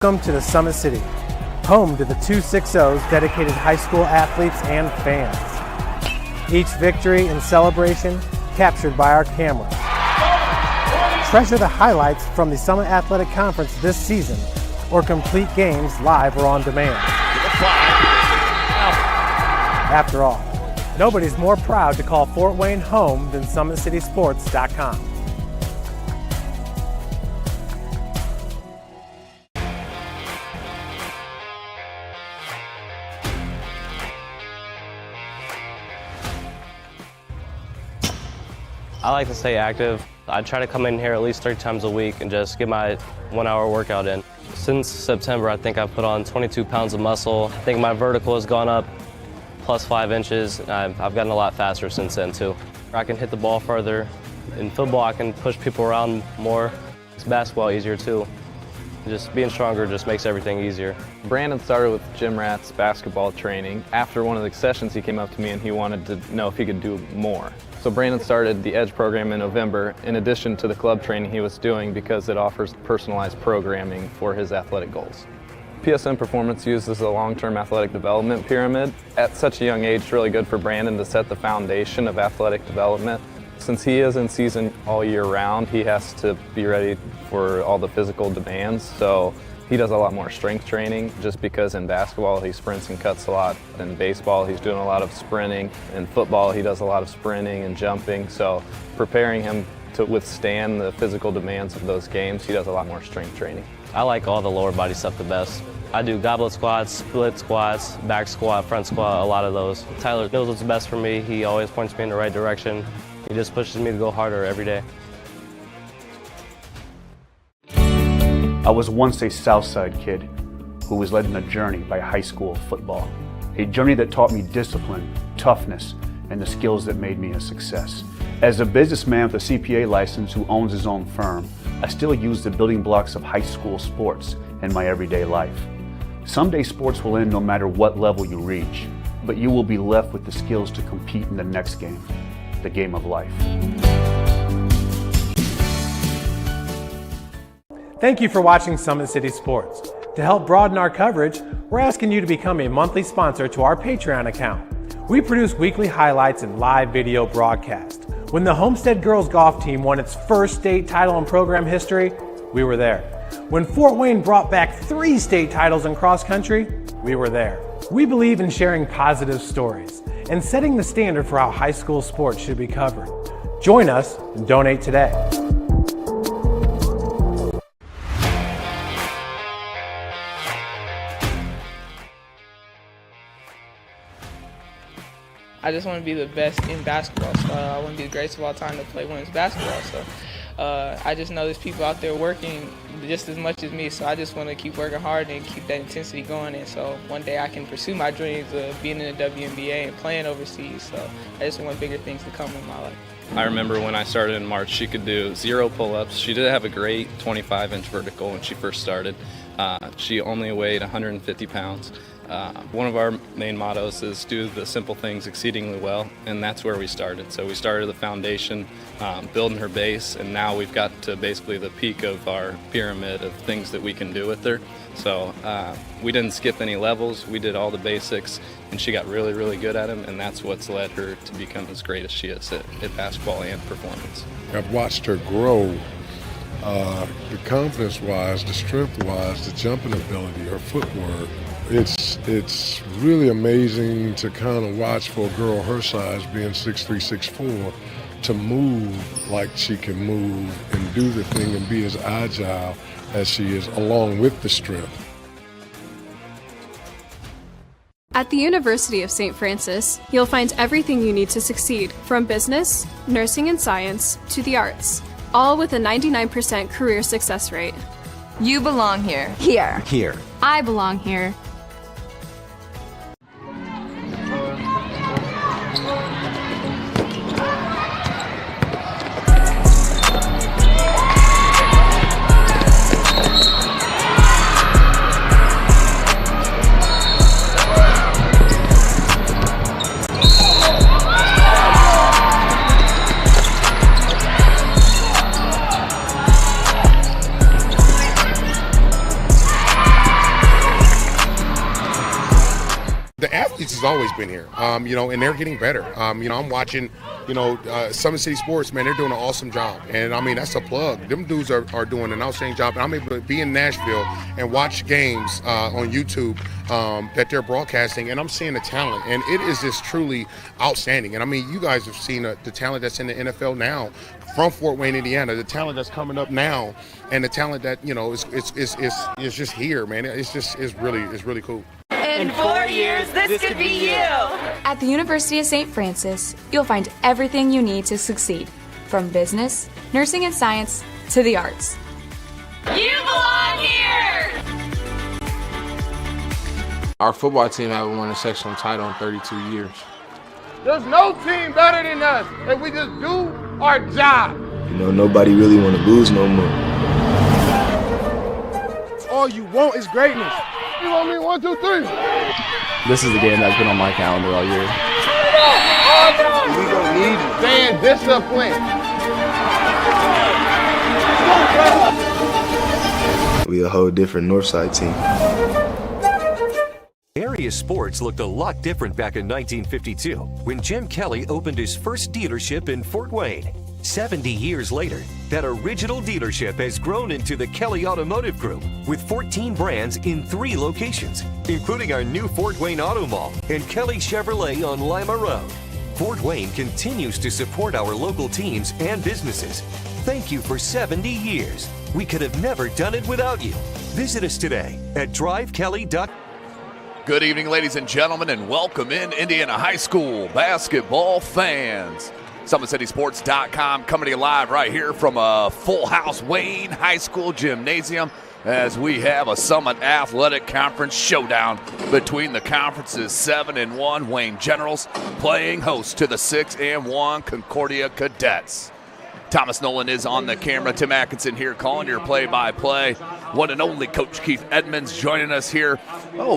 Welcome to the Summit City, home to the 260's dedicated high school athletes and fans. Each victory and celebration captured by our cameras. Treasure the highlights from the Summit Athletic Conference this season, or complete games live or on demand. After all, nobody's more proud to call Fort Wayne home than SummitCitySports.com. I like to stay active. I try to come in here at least 3 times a week and just get my 1-hour workout in. Since September, I think I've put on 22 pounds of muscle. I think my vertical has gone up plus 5 inches. I've gotten a lot faster since then too. I can hit the ball further. In football, I can push people around more. It's basketball easier too. Just being stronger just makes everything easier. Brandon started with gym rats basketball training. After one of the sessions, he came up to me and he wanted to know if he could do more. So Brandon started the EDGE program in November, in addition to the club training he was doing, because it offers personalized programming for his athletic goals. PSN Performance uses a long-term athletic development pyramid. At such a young age, it's really good for Brandon to set the foundation of athletic development. Since he is in season all year round, he has to be ready for all the physical demands. So he does a lot more strength training, just because in basketball he sprints and cuts a lot. In baseball he's doing a lot of sprinting. In football he does a lot of sprinting and jumping. So preparing him to withstand the physical demands of those games, he does a lot more strength training. I like all the lower body stuff the best. I do goblet squats, split squats, back squat, front squat, a lot of those. Tyler knows what's best for me. He always points me in the right direction. He just pushes me to go harder every day. I was once a Southside kid who was led on a journey by high school football. A journey that taught me discipline, toughness, and the skills that made me a success. As a businessman with a CPA license who owns his own firm, I still use the building blocks of high school sports in my everyday life. Someday sports will end no matter what level you reach, but you will be left with the skills to compete in the next game, the game of life. Thank you for watching Summit City Sports. To help broaden our coverage, we're asking you to become a monthly sponsor to our Patreon account. We produce weekly highlights and live video broadcasts. When the Homestead girls golf team won its first state title in program history, we were there. When Fort Wayne brought back 3 state titles in cross country, we were there. We believe in sharing positive stories and setting the standard for how high school sports should be covered. Join us and donate today. I just want to be the best in basketball, so I want to be the greatest of all time to play women's basketball. So I just know there's people out there working just as much as me, so I just want to keep working hard and keep that intensity going. And so one day I can pursue my dreams of being in the WNBA and playing overseas. So I just want bigger things to come in my life. I remember when I started in March, she could do 0 pull-ups. She did have a great 25-inch vertical when she first started. She only weighed 150 pounds. One of our main mottos is do the simple things exceedingly well, and that's where we started. So we started the foundation, building her base, and now we've got to basically the peak of our pyramid of things that we can do with her. So we didn't skip any levels, we did all the basics, and she got really, really good at them, and that's what's led her to become as great as she is at basketball and performance. I've watched her grow, the confidence-wise, the strength-wise, the jumping ability, her footwork. It's really amazing to kind of watch for a girl her size, being 6'3", 6'4", to move like she can move and do the thing and be as agile as she is, along with the strength. At the University of St. Francis, you'll find everything you need to succeed, from business, nursing and science, to the arts, all with a 99% career success rate. You belong here. Here. Here. I belong here. Athletes has always been here, and they're getting better. I'm watching, Summit City Sports, man, they're doing an awesome job. And, that's a plug. Them dudes are doing an outstanding job. And I'm able to be in Nashville and watch games on YouTube that they're broadcasting, and I'm seeing the talent. And it is just truly outstanding. And, you guys have seen the talent that's in the NFL now from Fort Wayne, Indiana, the talent that's coming up now, and the talent that, is just here, man. It's really cool. In 4 years, this could be you. At the University of St. Francis, you'll find everything you need to succeed, from business, nursing and science, to the arts. You belong here! Our football team haven't won a sectional title in 32 years. There's no team better than us if we just do our job. Nobody really want to lose no more. All you want is greatness. You want me 1, 2, 3? This is the game that's been on my calendar all year. We gonna need it. Staying disciplined. We a whole different Northside team. Area sports looked a lot different back in 1952 when Jim Kelly opened his first dealership in Fort Wayne. 70 years later, that original dealership has grown into the Kelly Automotive Group with 14 brands in 3 locations, including our new Fort Wayne Auto Mall and Kelly Chevrolet on Lima Road. Fort Wayne continues to support our local teams and businesses. Thank you for 70 years. We could have never done it without you. Visit us today at drivekelly.com. Good evening, ladies and gentlemen, and welcome in Indiana High School basketball fans. SummitCitySports.com coming to you live right here from a full house Wayne High School gymnasium as we have a Summit Athletic Conference showdown between the conference's 7-1 Wayne Generals playing host to the 6-1 Concordia Cadets. Thomas Nolan is on the camera. Tim Atkinson here calling your play-by-play. One and only Coach Keith Edmonds joining us here.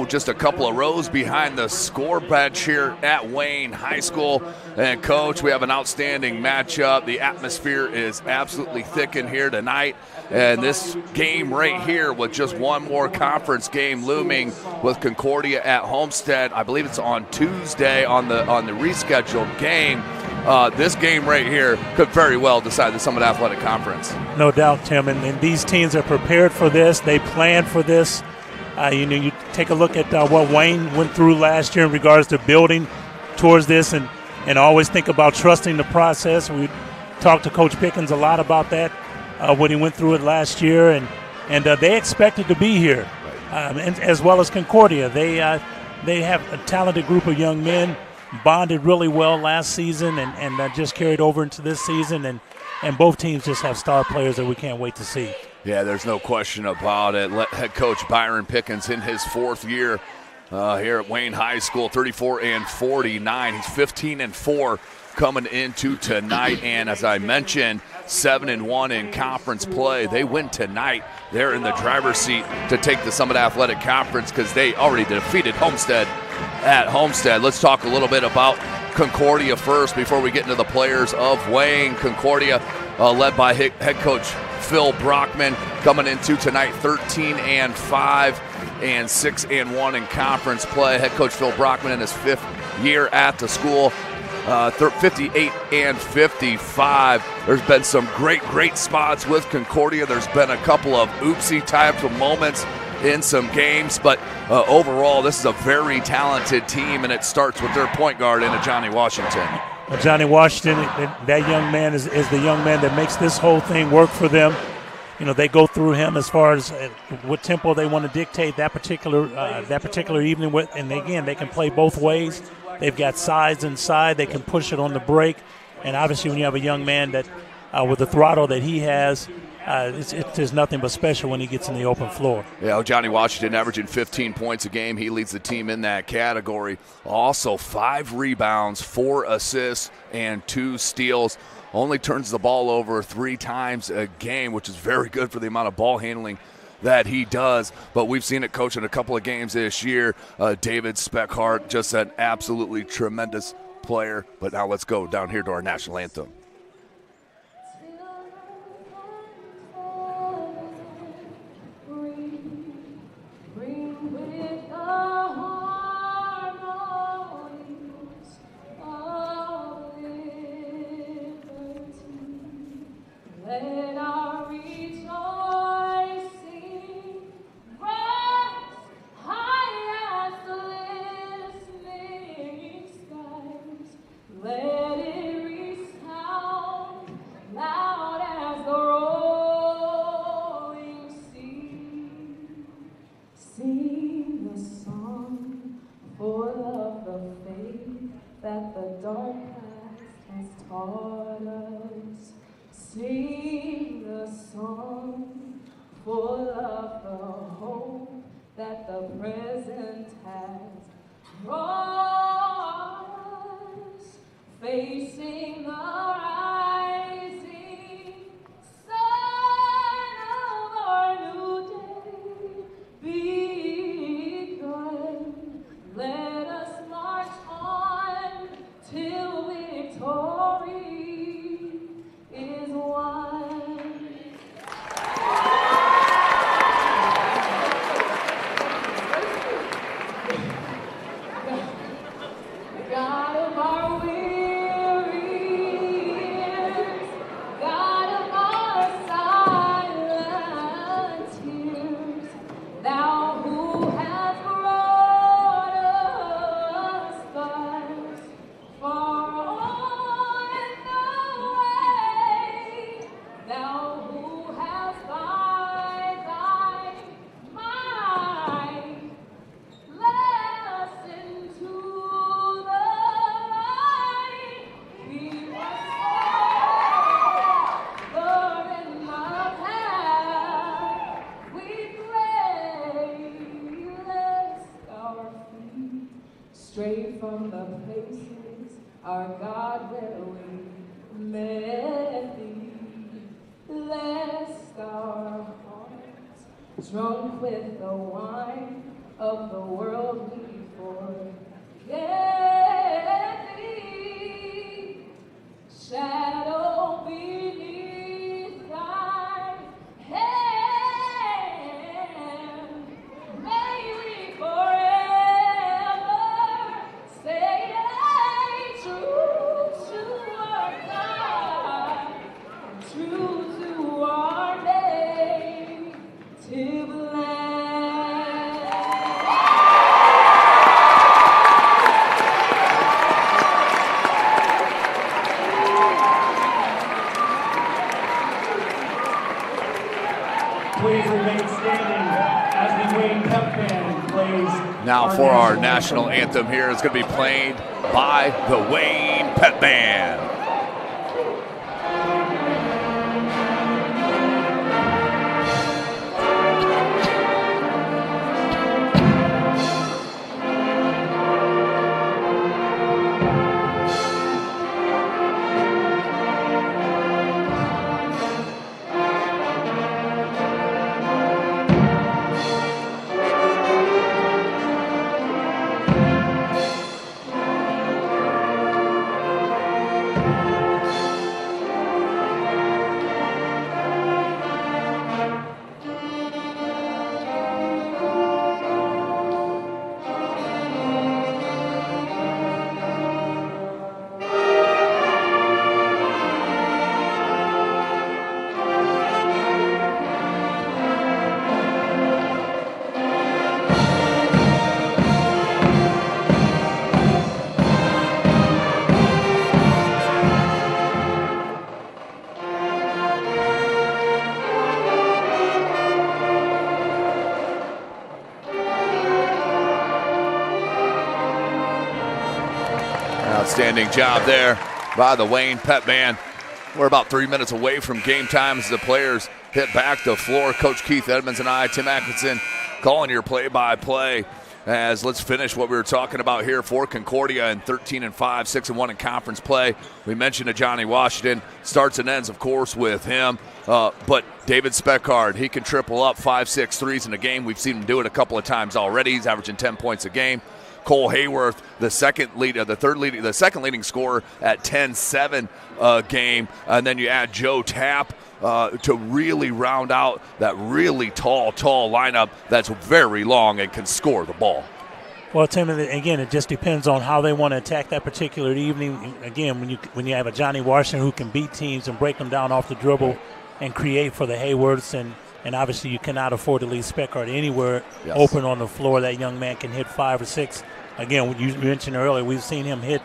Just a couple of rows behind the score bench here at Wayne High School. And Coach, we have an outstanding matchup. The atmosphere is absolutely thick in here tonight. And this game right here with just one more conference game looming with Concordia at Homestead. I believe it's on Tuesday on the rescheduled game. This game right here could very well decide the Summit Athletic Conference. No doubt, Tim, and these teams are prepared for this. They planned for this. You take a look at what Wayne went through last year in regards to building towards this, and always think about trusting the process. We talked to Coach Pickens a lot about that when he went through it last year, and they expected to be here, and as well as Concordia. They have a talented group of young men. Bonded really well last season and just carried over into this season, and both teams just have star players that we can't wait to see. Yeah, there's no question about it. Head coach Byron Pickens in his 4th year here at Wayne High School, 34-49. He's 15-4 coming into tonight, and as I mentioned, 7-1 in conference play. They win tonight. They're in the driver's seat to take the Summit Athletic Conference because they already defeated Homestead at Homestead. Let's talk a little bit about Concordia first before we get into the players of Wayne. Concordia led by head coach Phil Brockman coming into tonight 13-5 and 6-1 in conference play. Head coach Phil Brockman in his 5th year at the school. 58-55. There's been some great spots with Concordia. There's been a couple of oopsie types of moments in some games, but overall this is a very talented team, and it starts with their point guard in Johnny Washington. Johnny Washington, that young man is the young man that makes this whole thing work for them. They go through him as far as what tempo they want to dictate that particular evening with, and again, they can play both ways. They've got size inside. They can push it on the break. And obviously when you have a young man that with the throttle that he has, there's nothing but special when he gets in the open floor. Yeah, Johnny Washington averaging 15 points a game. He leads the team in that category. Also 5 rebounds, 4 assists, and 2 steals. Only turns the ball over 3 times a game, which is very good for the amount of ball handling that he does, but we've seen it coach in a couple of games this year. David Speckhart, just an absolutely tremendous player. But now let's go down here to our national anthem. full of the hope that the present has brought us, facing the rising sun of our new day begun. Let us march on till victory is won. God of our weary years, God of our silent tears, Thou who hast brought us thus far on the way, Thou who hast by Thy might led us into the light. Keep us sober in the path we pray, lest our feet stray from the places, our God, where we met Thee, lest our hearts, drunk with the wine of the world, we forget Thee. Shadow beneath Thy hand, may we forever stay true to our God, true to our native land. Please remain standing as the Wayne Pep Band plays. Now for our national anthem here is going to be played by the Wayne Pep Band. Outstanding job there by the Wayne Pep Band. We're about 3 minutes away from game time as the players hit back to the floor. Coach Keith Edmonds and I, Tim Atkinson, calling your play-by-play. As let's finish what we were talking about here for Concordia in 13-5, 6-1 in conference play. We mentioned Johnny Washington. Starts and ends, of course, with him. But David Speckard, he can triple up 5-6 threes in a game. We've seen him do it a couple of times already. He's averaging 10 points a game. Cole Hayworth, the second leading scorer at 10-7 a game. And then you add Joe Tapp to really round out that really tall lineup that's very long and can score the ball. Well, Tim, again, it just depends on how they want to attack that particular evening. Again, when you have a Johnny Washington who can beat teams and break them down off the dribble and create for the Hayworths, and obviously you cannot afford to leave Speckard anywhere open on the floor. That young man can hit 5 or 6. Again, you mentioned earlier, we've seen him hit,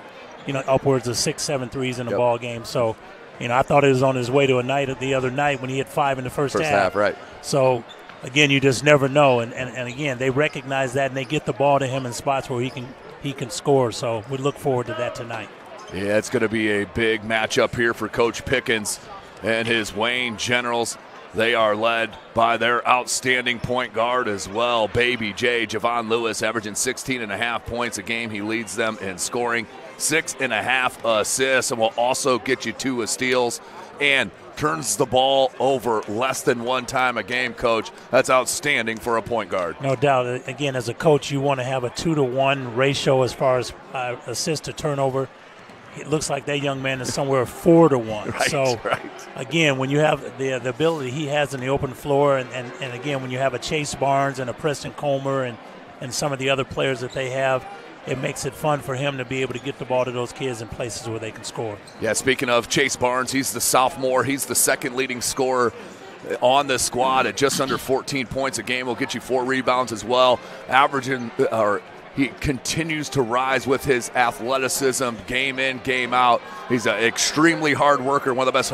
upwards of 6-7 threes in a ball game. So, I thought he was on his way to a night the other night when he hit 5 in the first half. Right. So, again, you just never know. And again, they recognize that and they get the ball to him in spots where he can score. So we look forward to that tonight. Yeah, it's going to be a big matchup here for Coach Pickens and his Wayne Generals. They are led by their outstanding point guard as well, Baby J, Javon Lewis, averaging 16.5 points a game. He leads them in scoring, 6.5 assists, and will also get you 2 steals and turns the ball over less than 1 time a game, Coach. That's outstanding for a point guard. No doubt. Again, as a coach, you want to have a 2-to-1 ratio as far as assist to turnover. It looks like that young man is somewhere 4-to-1. Right, so, right. Again, when you have the ability he has in the open floor, and again, when you have a Chase Barnes and a Preston Comer and some of the other players that they have, it makes it fun for him to be able to get the ball to those kids in places where they can score. Yeah, speaking of Chase Barnes, he's the sophomore. He's the second leading scorer on the squad at just under 14 points a game. Will get you 4 rebounds as well, averaging he continues to rise with his athleticism game in, game out. He's an extremely hard worker, one of the best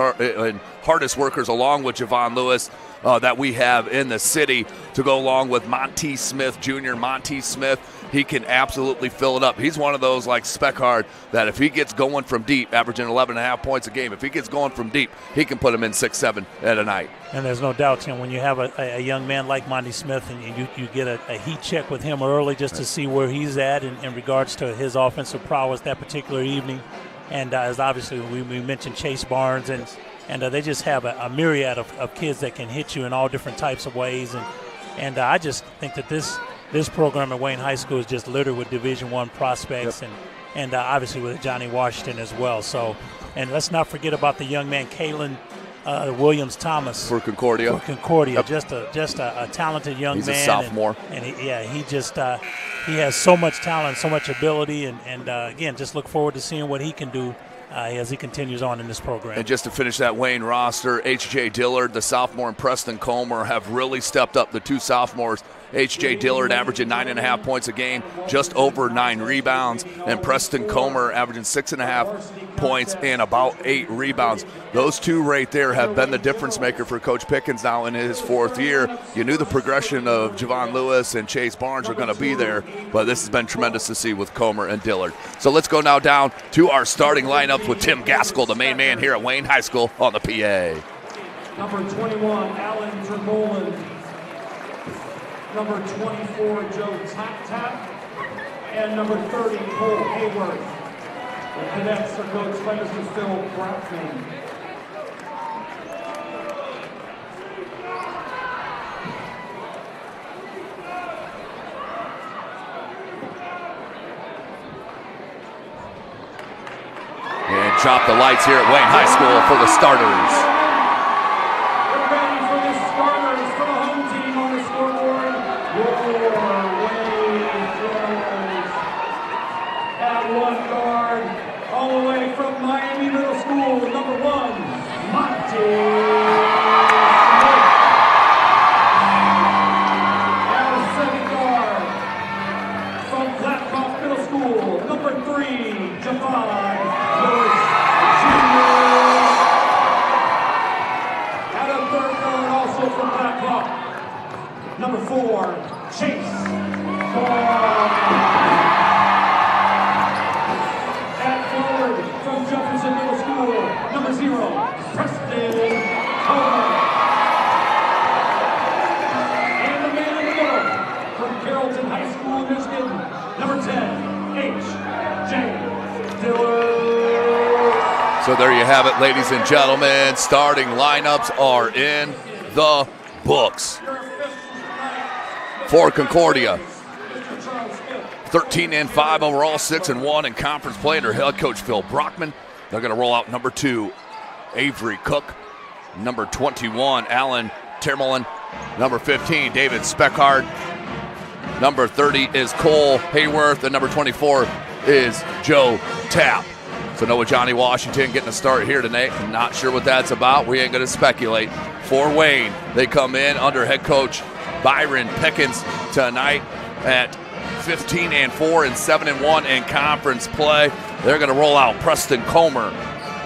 hardest workers, along with Javon Lewis, that we have in the city, to go along with Monte Smith Jr. Monte Smith, he can absolutely fill it up. He's one of those like spec hard that if he gets going from deep, averaging 11.5 points a game, if he gets going from deep, he can put him in 6-7 at a night. And there's no doubt, Tim, when you have a young man like Monte Smith and you get a heat check with him early just to see where he's at in regards to his offensive prowess that particular evening. And as obviously we mentioned Chase Barnes, and they just have a myriad of kids that can hit you in all different types of ways. And I just think that this program at Wayne High School is just littered with Division I prospects, and obviously with Johnny Washington as well. So, and let's not forget about the young man Kalen Williams Thomas for Concordia. Yep. just a talented young man. He's a sophomore, and he has so much talent, so much ability, and again, just look forward to seeing what he can do as he continues on in this program. And just to finish that Wayne roster, H.J. Dillard, the sophomore, and Preston Comer have really stepped up. The 2 sophomores, H.J. Dillard averaging 9.5 points a game, just over 9 rebounds, and Preston Comer averaging 6.5 points and about 8 rebounds. Those 2 right there have been the difference maker for Coach Pickens now in his 4th year. You knew the progression of Javon Lewis and Chase Barnes were going to be there, but this has been tremendous to see with Comer and Dillard. So let's go now down to our starting lineup with Tim Gaskell, the main man here at Wayne High School, on the PA. Number 21, Alan Termolen. Number 24, Joe Tap, and number 30, Cole Hayworth. The cadets are coached by Mr. Phil Brockman. And drop the lights here at Wayne High School for the starters. Number 4, Chase At forward from Jefferson Middle School, number 0, Preston Comer. And the man in the middle from Carrollton High School, Michigan, number 10, H.J. Dillard. So there you have it, ladies and gentlemen. Starting lineups are in the books. For Concordia, 13-5 overall, 6-1 in conference play under head coach Phil Brockman. They're going to roll out number 2, Avery Cook. Number 21, Alan Termolen. Number 15, David Speckard. Number 30 is Cole Hayworth, and number 24 is Joe Tapp. So Noah Johnny Washington getting a start here tonight. Not sure what that's about. We ain't going to speculate. For Wayne, they come in under head coach Byron Pickens tonight at 15-4 and 7-1 in conference play. They're going to roll out Preston Comer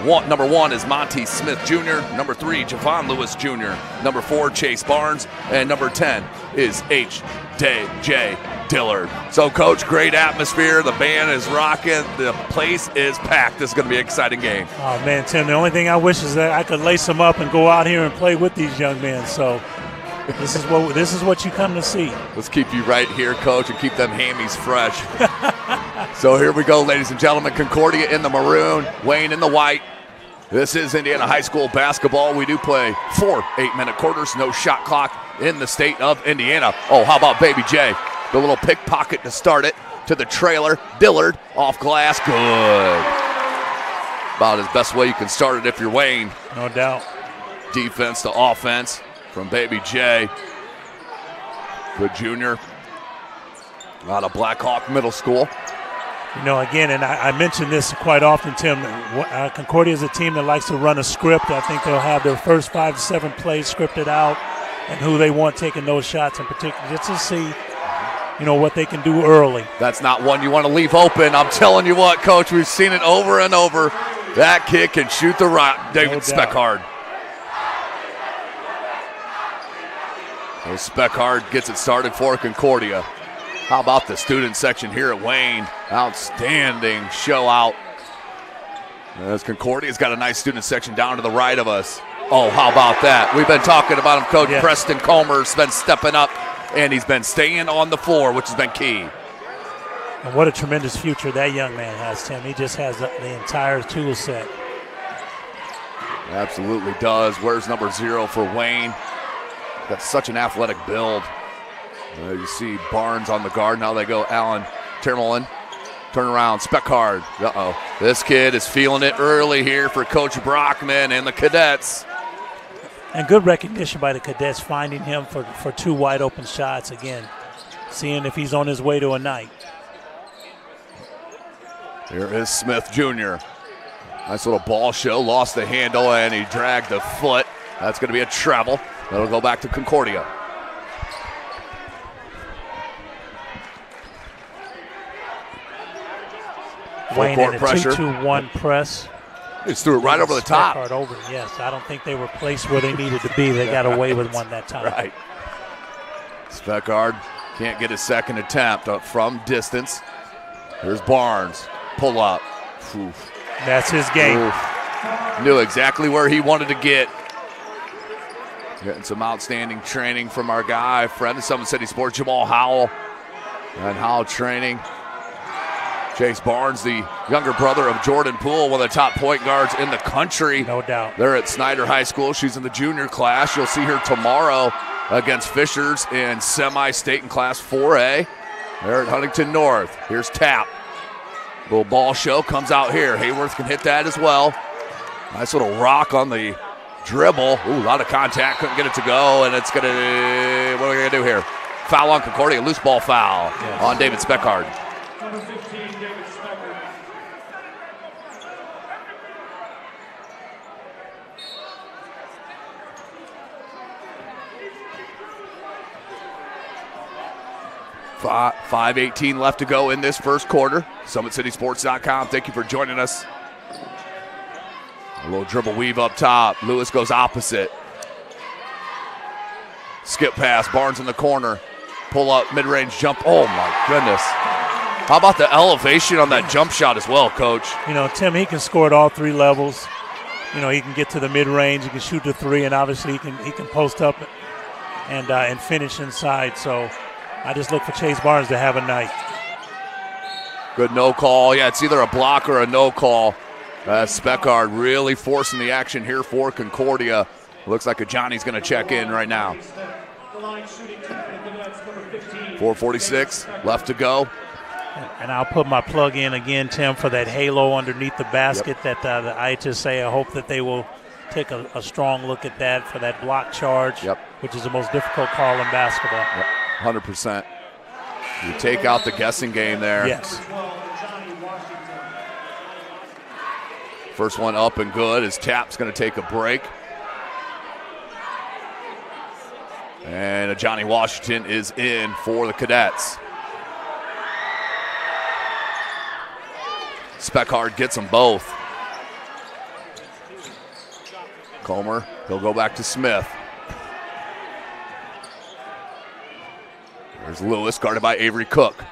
Number 1 is Monty Smith Jr. Number 3, Javon Lewis Jr. Number 4, Chase Barnes. And number 10 is H.J. Dillard. So, Coach, great atmosphere. The band is rocking. The place is packed. This is going to be an exciting game. Oh, man, Tim, the only thing I wish is that I could lace them up and go out here and play with these young men. So this is what you come to see. Let's keep you right here, Coach, and keep them hammies fresh. So here we go, ladies and gentlemen. Concordia in the maroon, Wayne in the white. This is Indiana High School basketball. We do play 4 8-minute quarters, no shot clock in the state of Indiana. Oh, how about Baby J? The little pickpocket to start it to the trailer. Dillard off glass, good. About as best way you can start it if you're Wayne. No doubt. Defense to offense from Baby J. Good junior out of Blackhawk Middle School. You know, again, and I mention this quite often, Tim, Concordia is a team that likes to run a script. I think they'll have their first 5 to 7 plays scripted out and who they want taking those shots in particular, just to see, you know, what they can do early. That's not one you want to leave open. I'm telling you what, Coach, we've seen it over and over. That kid can shoot the rock, David Speckhard. So Speckhard gets it started for Concordia. How about the student section here at Wayne? Outstanding show out. As Concordia's got a nice student section down to the right of us. Oh, how about that? We've been talking about him, Coach. Yes. Preston Comer's been stepping up, and he's been staying on the floor, which has been key. And what a tremendous future that young man has, Tim. He just has the entire tool set. Absolutely does. Where's number 0 for Wayne? Got such an athletic build. You see Barnes on the guard. Now they go Allen Termelin. Turn around, Speckhard. Uh-oh. This kid is feeling it early here for Coach Brockman and the Cadets. And good recognition by the Cadets, finding him for 2 wide open shots. Again, seeing if he's on his way to a night. Here is Smith Jr. Nice little ball show. Lost the handle, and he dragged the foot. That's going to be a travel. That'll go back to Concordia. Wayne in a 2-2-1 press. He just threw it right over the top. Over. Yes, I don't think they were placed where they needed to be. They got away with one that time. Right. Speckhard can't get his second attempt from distance. Here's Barnes. Pull up. Oof. That's his game. Oof. Knew exactly where he wanted to get. Getting some outstanding training from our guy, friend of Summit City Sports, Jamal Howell. And Howell training. Chase Barnes, the younger brother of Jordan Poole, one of the top point guards in the country. No doubt. They're at Snyder High School. She's in the junior class. You'll see her tomorrow against Fishers in semi-state in Class 4A. They're at Huntington North. Here's Tapp. Little ball show comes out here. Hayworth can hit that as well. Nice little rock on the dribble. Ooh, a lot of contact. Couldn't get it to go, and it's going to – what are we going to do here? Foul on Concordia. Loose ball foul on David Speckhard. Number 15, David Speckhard. Five 5:18 left to go in this first quarter. SummitCitySports.com. Thank you for joining us. A little dribble weave up top. Lewis goes opposite. Skip pass. Barnes in the corner. Pull up, mid-range jump. Oh, my goodness. How about the elevation on that jump shot as well, Coach? You know, Tim, he can score at all 3 levels. You know, he can get to the mid-range. He can shoot the 3, and obviously he can post up and finish inside. So I just look for Chase Barnes to have a night. Good no call. Yeah, it's either a block or a no call. Speckhard really forcing the action here for Concordia. Looks like a Johnny's going to check in right now. 4:46 left to go. And I'll put my plug in again, Tim, for that halo underneath the basket. Yep. That the IHSA, I hope that they will take a strong look at that for that block charge, which is the most difficult call in basketball. 100%. You take out the guessing game there. Yes. First one up and good as Tapp's going to take a break. And Johnny Washington is in for the Cadets. Speckhard gets them both. Comer, he'll go back to Smith. There's Lewis, guarded by Avery Cook.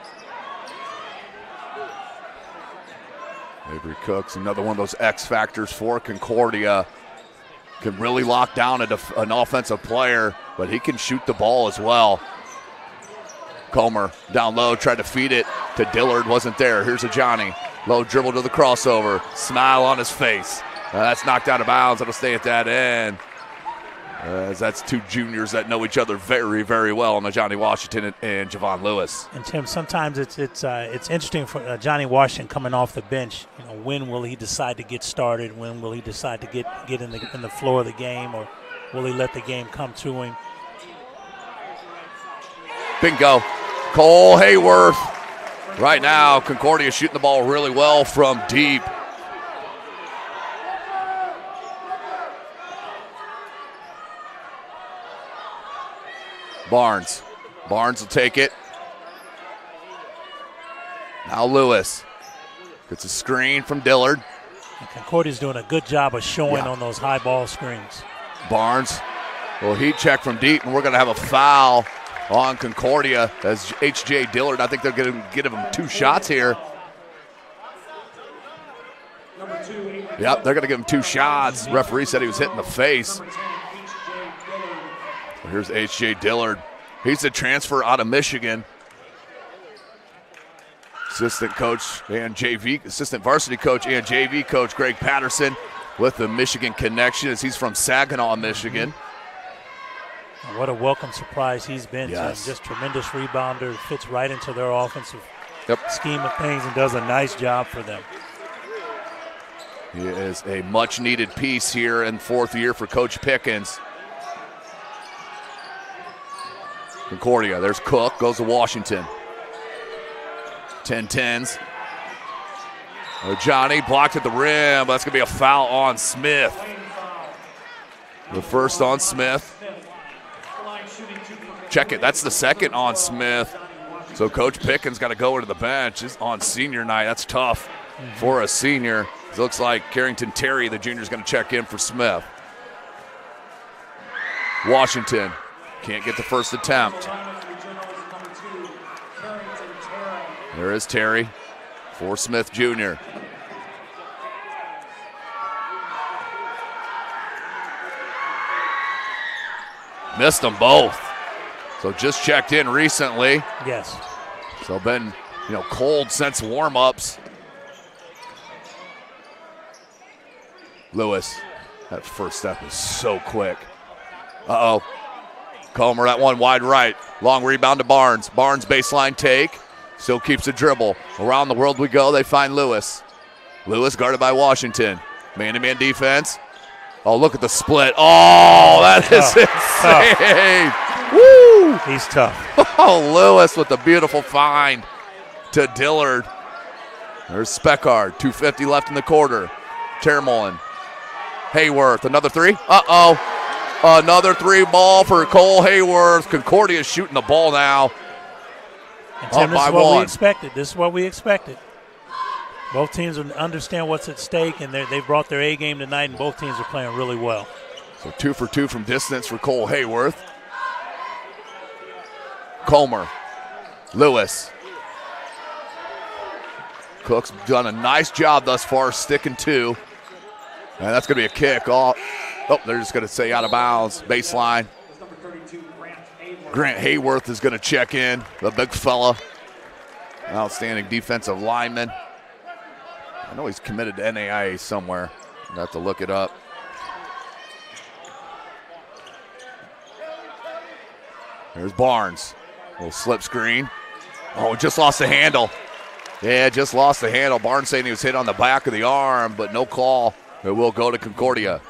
Avery Cook's another one of those X factors for Concordia. Can really lock down an offensive player, but he can shoot the ball as well. Comer down low, tried to feed it to Dillard, wasn't there. Here's a Johnny. Low dribble to the crossover. Smile on his face. That's knocked out of bounds. It'll stay at that end. As that's two juniors that know each other very, very well, Johnny Washington and Javon Lewis. And Tim, sometimes it's interesting for Johnny Washington coming off the bench. You know, when will he decide to get started? When will he decide to get in the floor of the game, or will he let the game come to him? Bingo. Cole Hayworth. Right now, Concordia shooting the ball really well from deep. Barnes will take it. Now Lewis gets a screen from Dillard. And Concordia's doing a good job of showing on those high ball screens. Barnes will heat check from deep, and we're going to have a foul on Concordia as H.J. Dillard. I think they're going to give him 2 shots here. Yep, they're going to give him 2 shots. Referee said he was hit in the face. Here's H.J. Dillard. He's a transfer out of Michigan. Assistant varsity coach and JV coach Greg Patterson with the Michigan connection, as he's from Saginaw, Michigan. What a welcome surprise he's been. Yes. Just tremendous rebounder, fits right into their offensive scheme of things and does a nice job for them. He is a much-needed piece here in 4th year for Coach Pickens. Concordia, there's Cook, goes to Washington. 10-10s. Johnny blocked at the rim, but that's going to be a foul on Smith. The first on Smith. Check it, that's the second on Smith. So Coach Pickens got to go into the bench. It's on senior night. That's tough for a senior. It looks like Carrington Terry, the junior, is going to check in for Smith. Washington can't get the first attempt. There is Terry for Smith Jr. Missed them both. So just checked in recently. Yes. So been, cold since warm-ups. Lewis, that first step is so quick. Uh-oh. Comer, that one wide right. Long rebound to Barnes. Barnes baseline take. Still keeps a dribble. Around the world we go. They find Lewis. Lewis guarded by Washington. Man-to-man defense. Oh, look at the split. Oh, that is insane. Tough. Woo! He's tough. Oh, Lewis with the beautiful find to Dillard. There's Speckard. 2:50 left in the quarter. Termolin. Hayworth, another three. Uh-oh. Another 3 ball for Cole Hayworth. Concordia shooting the ball now. And Tim, this is what we expected. This is what we expected. Both teams understand what's at stake, and they brought their A game tonight, and both teams are playing really well. So 2 for 2 from distance for Cole Hayworth. Comer. Lewis. Cook's done a nice job thus far sticking 2. And that's going to be a kick. Oh, they're just going to say out of bounds. Baseline. Grant Hayworth is going to check in. The big fella. Outstanding defensive lineman. I know he's committed to NAIA somewhere. I'll have to look it up. There's Barnes. Little slip screen. Oh, just lost the handle. Yeah, just lost the handle. Barnes saying he was hit on the back of the arm, but no call. It will go to Concordia.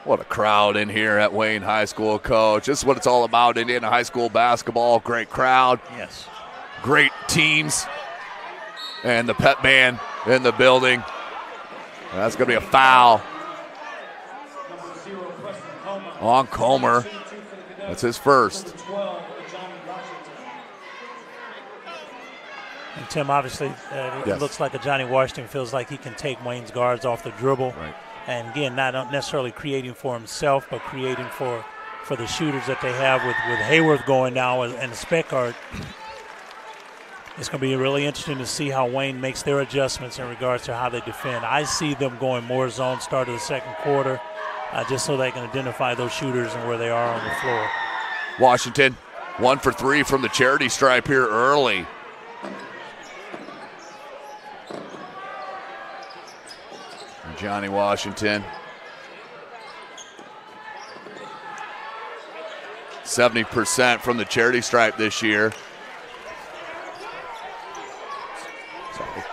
What a crowd in here at Wayne High School, Coach. This is what it's all about, Indiana High School basketball. Great crowd. Yes. Great teams. And the pep band in the building. That's going to be a foul on Comer. That's his first. And Tim, obviously, it looks like a Johnny Washington feels like he can take Wayne's guards off the dribble. Right. And again, not necessarily creating for himself, but creating for the shooters that they have with Hayworth going now and the spec guard. It's going to be really interesting to see how Wayne makes their adjustments in regards to how they defend. I see them going more zone start of the second quarter, just so they can identify those shooters and where they are on the floor. Washington, 1 for 3 from the charity stripe here early. Johnny Washington. 70% from the charity stripe this year. Sorry.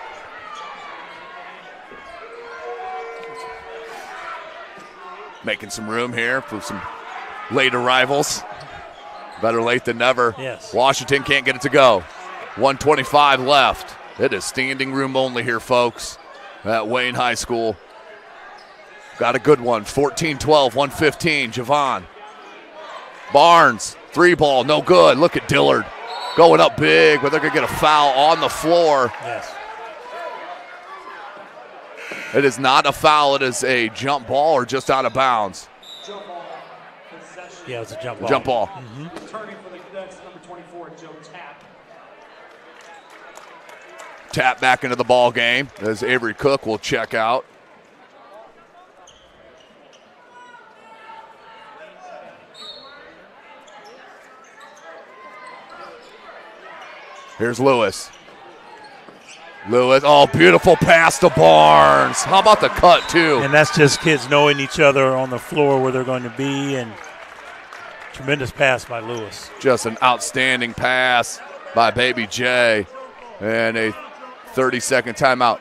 Making some room here for some late arrivals. Better late than never. Yes. Washington can't get it to go. 1:25 left. It is standing room only here, folks, at Wayne High School. Got a good one. 14-12, 1:15. Javon. Barnes, 3-ball, no good. Look at Dillard going up big, but they're going to get a foul on the floor. Yes. It is not a foul. It is a jump ball or just out of bounds. Yeah, it's a jump ball. Jump ball. Mm-hmm. Returning for the Cadets, number 24, Joe Tapp. Tap back into the ball game as Avery Cook will check out. Here's Lewis. Lewis, oh, beautiful pass to Barnes. How about the cut, too? And that's just kids knowing each other on the floor where they're going to be, and tremendous pass by Lewis. Just an outstanding pass by Baby J, and a 30-second timeout.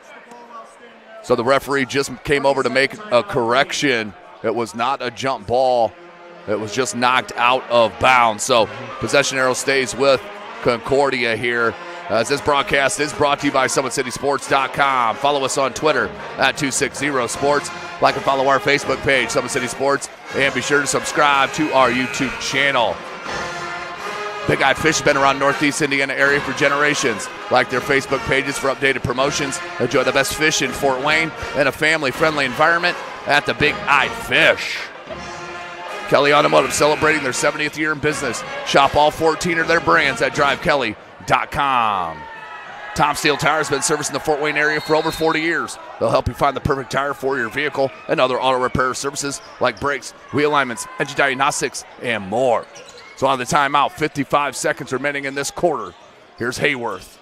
So the referee just came over to make a correction. It was not a jump ball. It was just knocked out of bounds. So possession arrow stays with Concordia here. As this broadcast is brought to you by SummitCitySports.com. Follow us on Twitter at 260sports. Like and follow our Facebook page, Summit City Sports. And be sure to subscribe to our YouTube channel. Big Eye Fish has been around Northeast Indiana area for generations. Like their Facebook pages for updated promotions. Enjoy the best fish in Fort Wayne in a family-friendly environment at the Big Eye Fish. Kelly Automotive celebrating their 70th year in business. Shop all 14 of their brands at drivekelly.com. Tom Steel Tire has been servicing the Fort Wayne area for over 40 years. They'll help you find the perfect tire for your vehicle and other auto repair services like brakes, wheel alignments, engine diagnostics, and more. So on the timeout, 55 seconds remaining in this quarter. Here's Hayworth.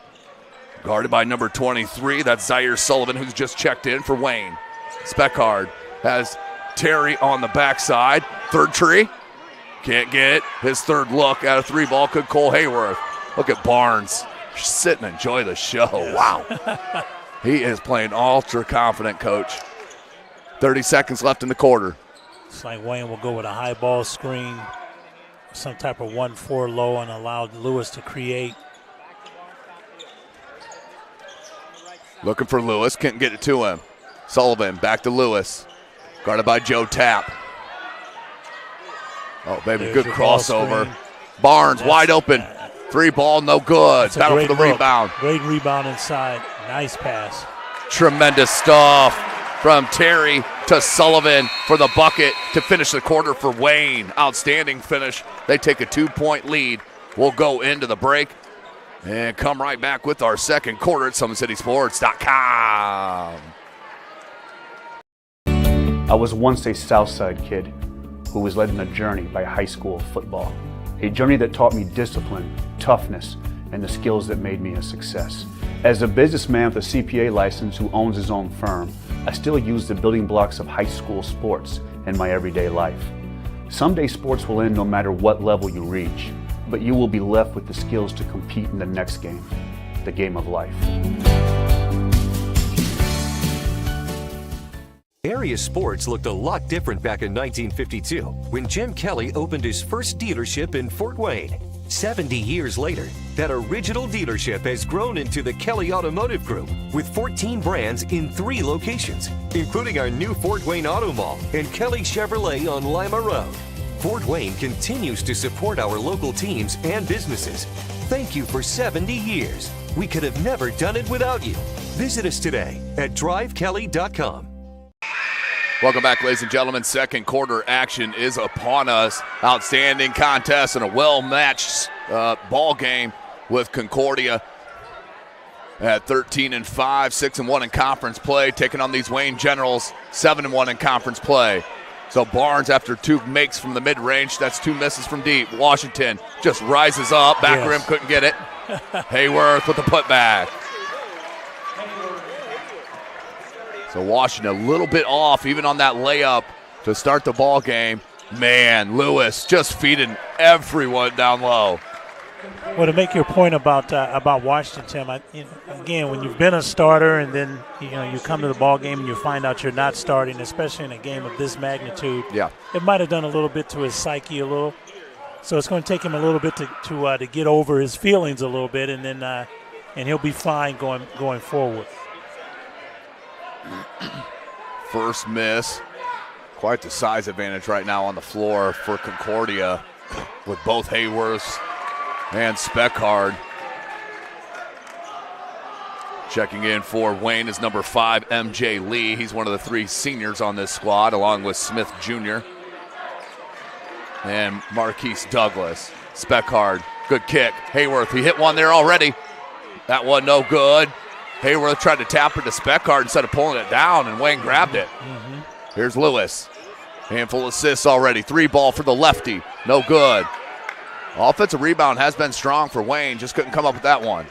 Guarded by number 23. That's Zaire Sullivan, who's just checked in for Wayne. Speckard has Terry on the backside. Third tree. Can't get it. His third look at a 3-ball could Cole Hayworth. Look at Barnes. Sit and enjoy the show. Yes. Wow. He is playing ultra confident, coach. 30 seconds left in the quarter. It's like Wayne will go with a high ball screen, some type of 1-4 low, and allow Lewis to create. Looking for Lewis. Can't get it to him. Sullivan back to Lewis. Guarded by Joe Tapp. Oh, baby, There's good crossover. Barnes wide open. 3-ball, no good. Battle for the rebound. Great rebound inside. Nice pass. Tremendous stuff from Terry to Sullivan for the bucket to finish the quarter for Wayne. Outstanding finish. They take a 2-point lead. We'll go into the break and come right back with our second quarter at SummitCitySports.com. I was once a Southside kid who was led on a journey by high school football. A journey that taught me discipline, toughness, and the skills that made me a success. As a businessman with a CPA license who owns his own firm, I still use the building blocks of high school sports in my everyday life. Someday sports will end no matter what level you reach, but you will be left with the skills to compete in the next game, the game of life. Area sports looked a lot different back in 1952 when Jim Kelly opened his first dealership in Fort Wayne. 70 years later, that original dealership has grown into the Kelly Automotive Group with 14 brands in 3 locations, including our new Fort Wayne Auto Mall and Kelly Chevrolet on Lima Road. Fort Wayne continues to support our local teams and businesses. Thank you for 70 years. We could have never done it without you. Visit us today at drivekelly.com. Welcome back, ladies and gentlemen. Second quarter action is upon us. Outstanding contest and a well-matched ball game with Concordia at 13-5, 6-1 in conference play, taking on these Wayne Generals, 7-1 in conference play. So Barnes, after 2 makes from the mid-range, that's 2 misses from deep. Washington just rises up, back rim, couldn't get it. Hayworth with the putback. So Washington a little bit off, even on that layup to start the ball game. Man, Lewis just feeding everyone down low. Well, to make your point about Washington, Tim, again, when you've been a starter and then you come to the ball game and you find out you're not starting, especially in a game of this magnitude, it might have done a little bit to his psyche a little. So it's going to take him a little bit to get over his feelings a little bit, and then and he'll be fine going forward. First miss. Quite the size advantage right now on the floor for Concordia with both Hayworths and Speckard. Checking in for Wayne is number 5, MJ Lee. He's one of the 3 seniors on this squad, along with Smith Jr. and Marquise Douglas. Speckard, good kick. Hayworth, he hit one there already. That one no good. Hayworth tried to tap it to Speckard instead of pulling it down, and Wayne grabbed it. Here's Lewis. Handful assists already. 3 ball for the lefty. No good. Offensive rebound has been strong for Wayne. Just couldn't come up with that one.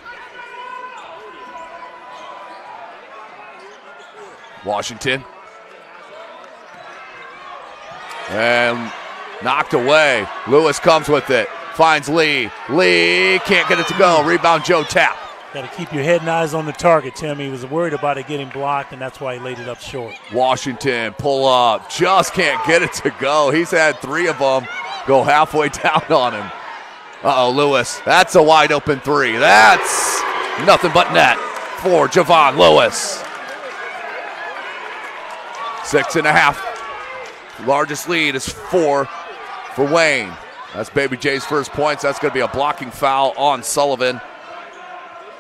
Washington. And knocked away. Lewis comes with it. Finds Lee. Lee can't get it to go. Rebound Joe Tapp. Got to keep your head and eyes on the target, Tim. He was worried about it getting blocked, and that's why he laid it up short. Washington, pull up. Just can't get it to go. He's had 3 of them go halfway down on him. Uh-oh, Lewis. That's a wide open 3. That's nothing but net for Javon Lewis. 6.5. Largest lead is 4 for Wayne. That's Baby J's first points. That's going to be a blocking foul on Sullivan.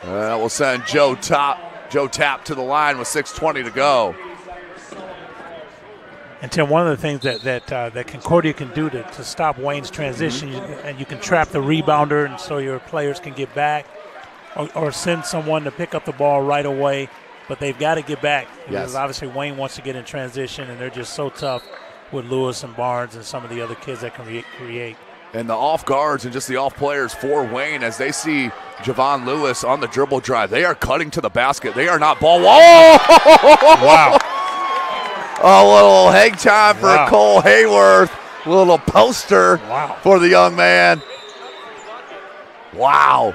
That will send Joe Tapp to the line with 6:20 to go. And Tim, one of the things that Concordia can do to stop Wayne's transition, and you can trap the rebounder, and so your players can get back, or send someone to pick up the ball right away. But they've got to get back because obviously Wayne wants to get in transition, and they're just so tough with Lewis and Barnes and some of the other kids that can create. And the off guards and just the off players for Wayne, as they see Javon Lewis on the dribble drive, they are cutting to the basket. They are not ball. Whoa! Wow. A little hang time for Cole Hayworth. A little poster for the young man. Wow.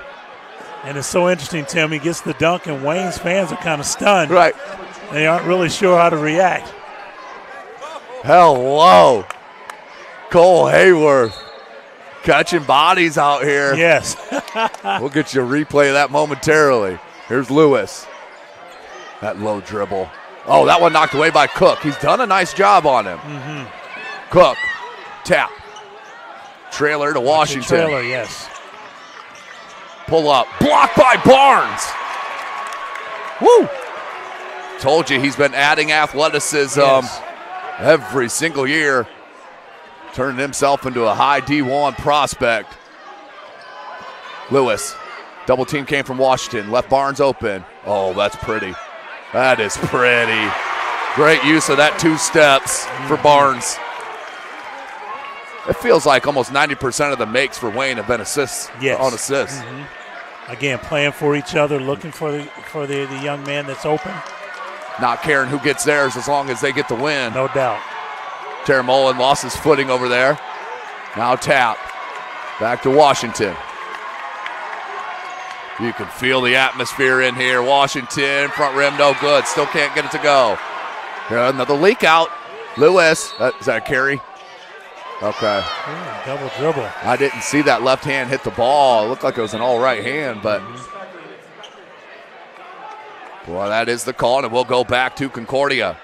And it's so interesting, Tim. He gets the dunk, and Wayne's fans are kind of stunned. Right. They aren't really sure how to react. Hello. Cole Hayworth. Catching bodies out here. Yes. We'll get you a replay of that momentarily. Here's Lewis. That low dribble. Oh, that one knocked away by Cook. He's done a nice job on him. Cook. Tap. Trailer to Washington. Trailer, yes. Pull up. Blocked by Barnes. Woo. Told you he's been adding athleticism every single year. Turning himself into a high D1 prospect. Lewis. Double team came from Washington. Left Barnes open. Oh, that's pretty. That is pretty. Great use of that 2 steps for Barnes. It feels like almost 90% of the makes for Wayne have been assists on assists. Again, playing for each other, looking for the young man that's open. Not caring who gets theirs as long as they get the win. No doubt. Terry Mullen lost his footing over there. Now Tap. Back to Washington. You can feel the atmosphere in here. Washington, front rim, no good. Still can't get it to go. Here, another leak out. Lewis. Is that a carry? Okay. Ooh, double dribble. I didn't see that left hand hit the ball. It looked like it was an all right hand, but boy, that is the call, and it will go back to Concordia.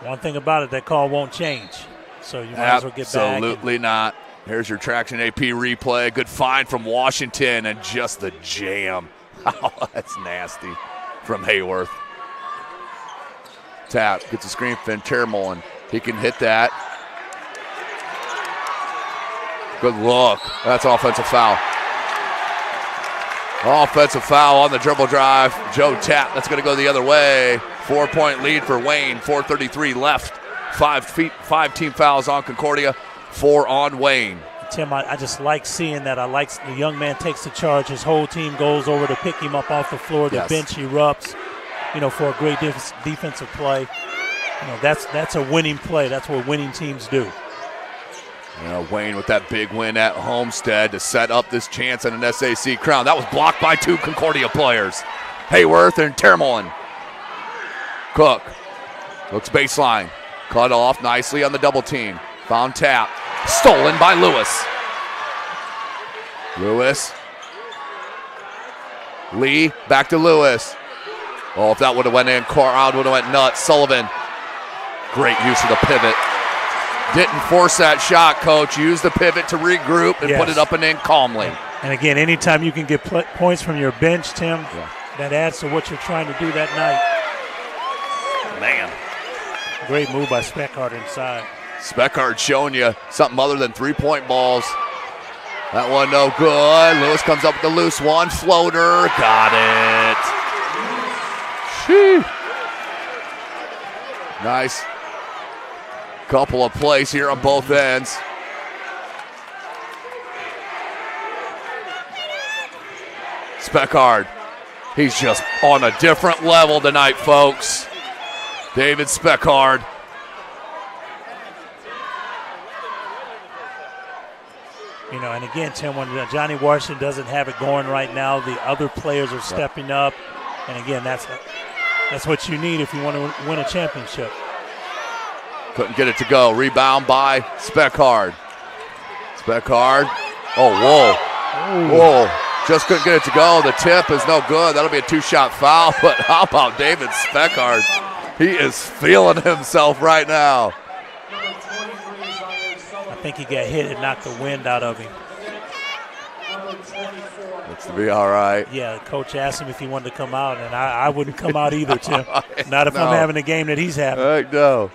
One thing about it, that call won't change. So you might as well get back. Absolutely not. Here's your Traction AP replay. Good find from Washington, and just the jam. Oh, that's nasty from Hayworth. Tap gets a screen from Termolin. He can hit that. Good look. That's offensive foul. Offensive foul on the dribble drive. Joe Tap. That's going to go the other way. 4-point lead for Wayne. 4:33 left. 5 team fouls on Concordia. 4 on Wayne. Tim, I just like seeing that. I like the young man takes the charge. His whole team goes over to pick him up off the floor. The bench erupts, for a great defensive play. That's a winning play. That's what winning teams do. Wayne with that big win at Homestead to set up this chance at an SAC crown. That was blocked by 2 Concordia players, Hayworth and Termolin. Cook looks baseline. Cut off nicely on the double team. Found Tap. Stolen by Lewis. Lee back to Lewis. Oh, if that would have went in, crowd would have went nuts. Sullivan. Great use of the pivot. Didn't force that shot, Coach. Used the pivot to regroup and put it up and in calmly. And again, anytime you can get points from your bench, Tim, that adds to what you're trying to do that night. Man. Great move by Speckhardt inside. Speckhardt showing you something other than 3-point balls. That one no good. Lewis comes up with the loose one. Floater. Got it. Sheesh. Nice. Couple of plays here on both ends. Speckhardt. He's just on a different level tonight, folks. David Speckhardt. And again, Tim, when Johnny Washington doesn't have it going right now, the other players are stepping up. And again, that's what you need if you want to win a championship. Couldn't get it to go. Rebound by Speckhardt. Oh, whoa. Just couldn't get it to go. The tip is no good. That'll be a 2-shot foul. But how about David Speckhardt? He is feeling himself right now. I think he got hit and knocked the wind out of him. Looks to be all right. Yeah, the coach asked him if he wanted to come out, and I wouldn't come out either, Tim. Not if I'm having the game that he's having. No.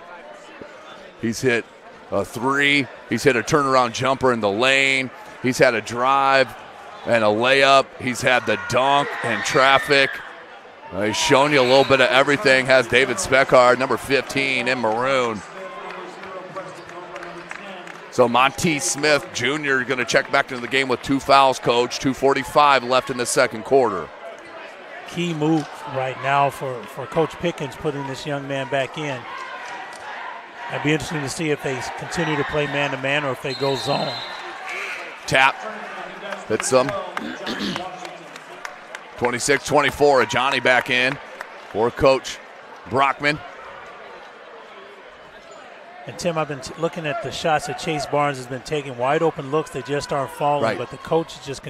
He's hit a 3. He's hit a turnaround jumper in the lane. He's had a drive and a layup. He's had the dunk and traffic. He's shown you a little bit of everything. Has David Speckhardt, number 15 in maroon. So Monte Smith Jr. going to check back into the game with 2 fouls, Coach. 2:45 left in the second quarter. Key move right now for Coach Pickens putting this young man back in. It'd be interesting to see if they continue to play man-to-man or if they go zone. Tap. Hits them. 26-24. Johnny back in for Coach Brockman. And, Tim, I've been looking at the shots that Chase Barnes has been taking. Wide open looks, they just aren't falling. Right. But the coach is just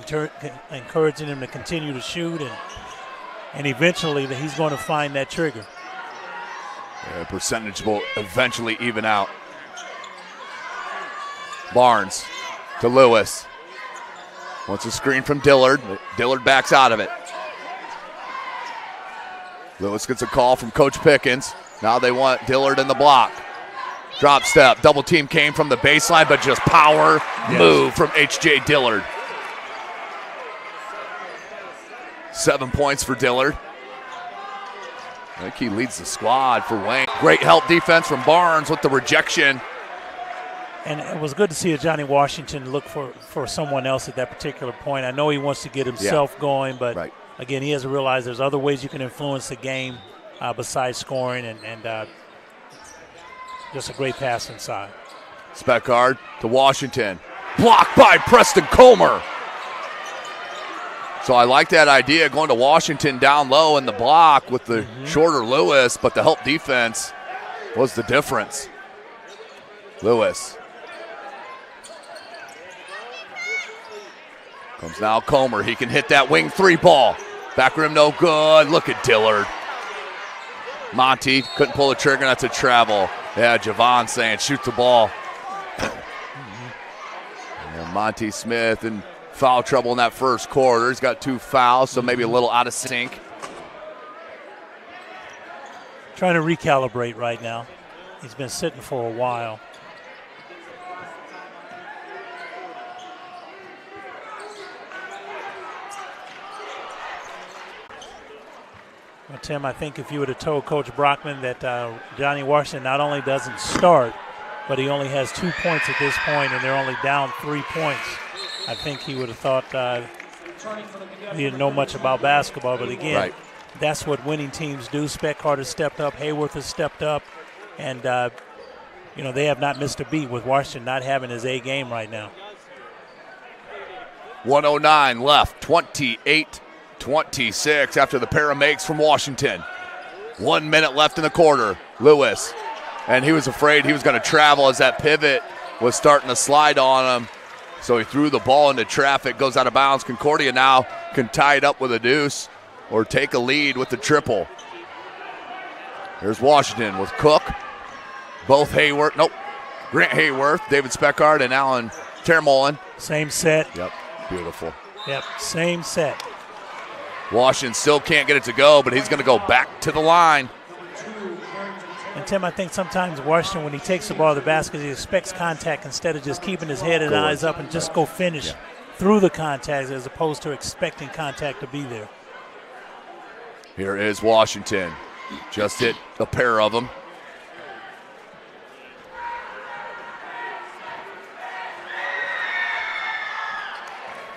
encouraging him to continue to shoot. And eventually he's going to find that trigger. Yeah, percentage will eventually even out. Barnes to Lewis. Wants a screen from Dillard. Dillard backs out of it. Lewis gets a call from Coach Pickens. Now they want Dillard in the block. Drop step. Double team came from the baseline, but just power move from H.J. Dillard. 7 points for Dillard. I think he leads the squad for Wayne. Great help defense from Barnes with the rejection. And it was good to see Johnny Washington look for someone else at that particular point. I know he wants to get himself going, but again, he has to realize there's other ways you can influence the game besides scoring, and just a great pass inside. Speckhardt to Washington. Blocked by Preston Comer. So I like that idea, going to Washington down low in the block with the shorter Lewis, but the help defense was the difference. Lewis. Comes now Comer. He can hit that wing 3 ball. Back rim no good. Look at Dillard. Monty couldn't pull the trigger. That's a travel. Yeah, Javon saying shoot the ball. And Monty Smith in foul trouble in that first quarter. He's got 2 fouls, so maybe a little out of sync. Trying to recalibrate right now. He's been sitting for a while. Well, Tim, I think if you would have told Coach Brockman that Johnny Washington not only doesn't start, but he only has 2 points at this point and they're only down 3 points, I think he would have thought he didn't know much about basketball. But again, that's what winning teams do. Speckhardt has stepped up. Hayworth has stepped up. And, they have not missed a beat with Washington not having his A game right now. 1:09 left, 28-26 after the pair of makes from Washington. 1 minute left in the quarter. Lewis, and he was afraid he was going to travel as that pivot was starting to slide on him. So he threw the ball into traffic, goes out of bounds. Concordia now can tie it up with a deuce or take a lead with the triple. Here's Washington with Cook. Both Grant Hayworth, David Speckhardt, and Alan Termolin. Same set. Yep, beautiful. Yep, same set. Washington still can't get it to go, but he's going to go back to the line. And, Tim, I think sometimes Washington, when he takes the ball to the basket, he expects contact instead of just keeping his head and eyes up and just go finish through the contact as opposed to expecting contact to be there. Here is Washington. Just hit a pair of them.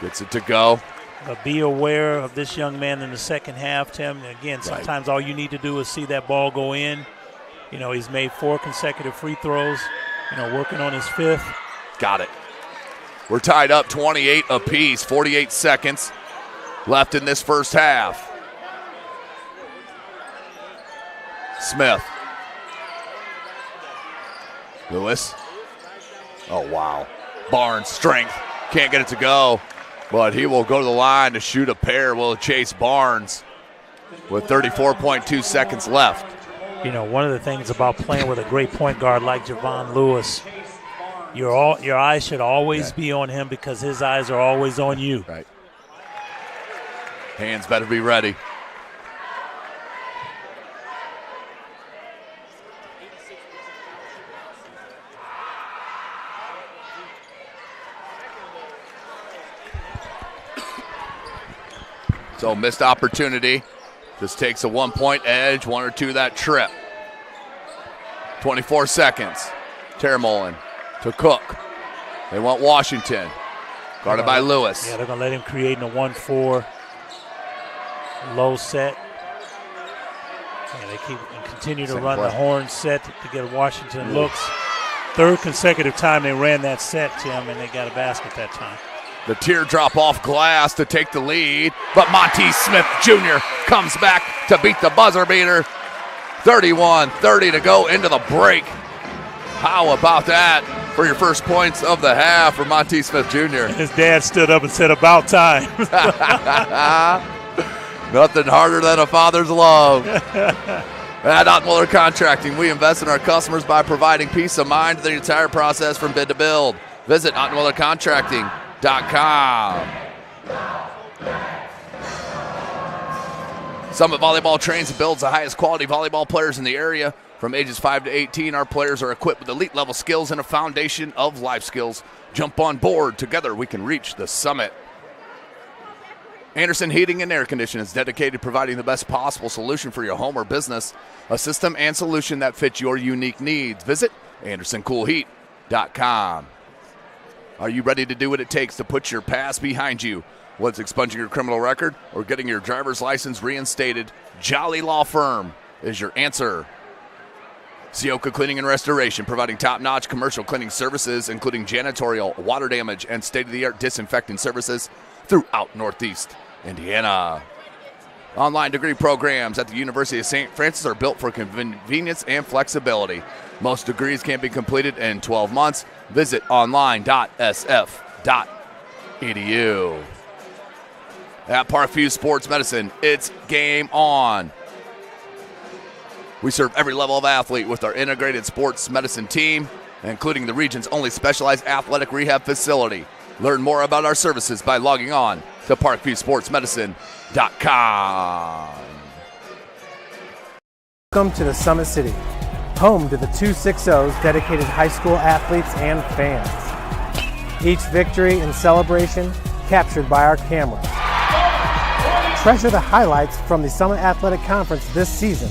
Gets it to go. But be aware of this young man in the second half, Tim. Again, sometimes all you need to do is see that ball go in. He's made 4 consecutive free throws, working on his 5th. Got it. We're tied up 28 apiece, 48 seconds left in this first half. Smith. Lewis. Oh, wow. Barnes, strength. Can't get it to go. But he will go to the line to shoot a pair. Will Chase Barnes with 34.2 seconds left. One of the things about playing with a great point guard like Javon Lewis, your eyes should always be on him because his eyes are always on you. Right. Hands better be ready. So missed opportunity. Just takes a 1-point edge, 1 or 2 that trip. 24 seconds. Termolin to Cook. They want Washington. Guarded by Lewis. Yeah, they're going to let him create in a 1-4 low set. And they continue to run the horn set to get Washington looks. 3rd consecutive time they ran that set, Tim, and they got a basket that time. The teardrop off glass to take the lead, but Monte Smith Jr. comes back to beat the buzzer beater. 31-30 to go into the break. How about that for your first points of the half for Monte Smith Jr.? His dad stood up and said, about time. Nothing harder than a father's love. At Ottmuller Contracting, we invest in our customers by providing peace of mind through the entire process from bid to build. Visit OttmullerContracting.com. Summit Volleyball trains and builds the highest quality volleyball players in the area. From ages 5 to 18, our players are equipped with elite level skills and a foundation of life skills. Jump on board. Together we can reach the summit. Anderson Heating and Air Conditioning is dedicated to providing the best possible solution for your home or business. A system and solution that fits your unique needs. Visit AndersonCoolHeat.com. Are you ready to do what it takes to put your past behind you? Whether it's expunging your criminal record or getting your driver's license reinstated, Jolly Law Firm is your answer. Sioka Cleaning and Restoration, providing top-notch commercial cleaning services, including janitorial, water damage, and state-of-the-art disinfecting services throughout Northeast Indiana. Online degree programs at the University of St. Francis are built for convenience and flexibility. Most degrees can be completed in 12 months. Visit online.sf.edu. At Parkview Sports Medicine, it's game on. We serve every level of athlete with our integrated sports medicine team, including the region's only specialized athletic rehab facility. Learn more about our services by logging on to parkviewsportsmedicine.com. Welcome to the Summit City, home to the 260's dedicated high school athletes and fans. Each victory and celebration captured by our cameras. Treasure the highlights from the Summit Athletic Conference this season,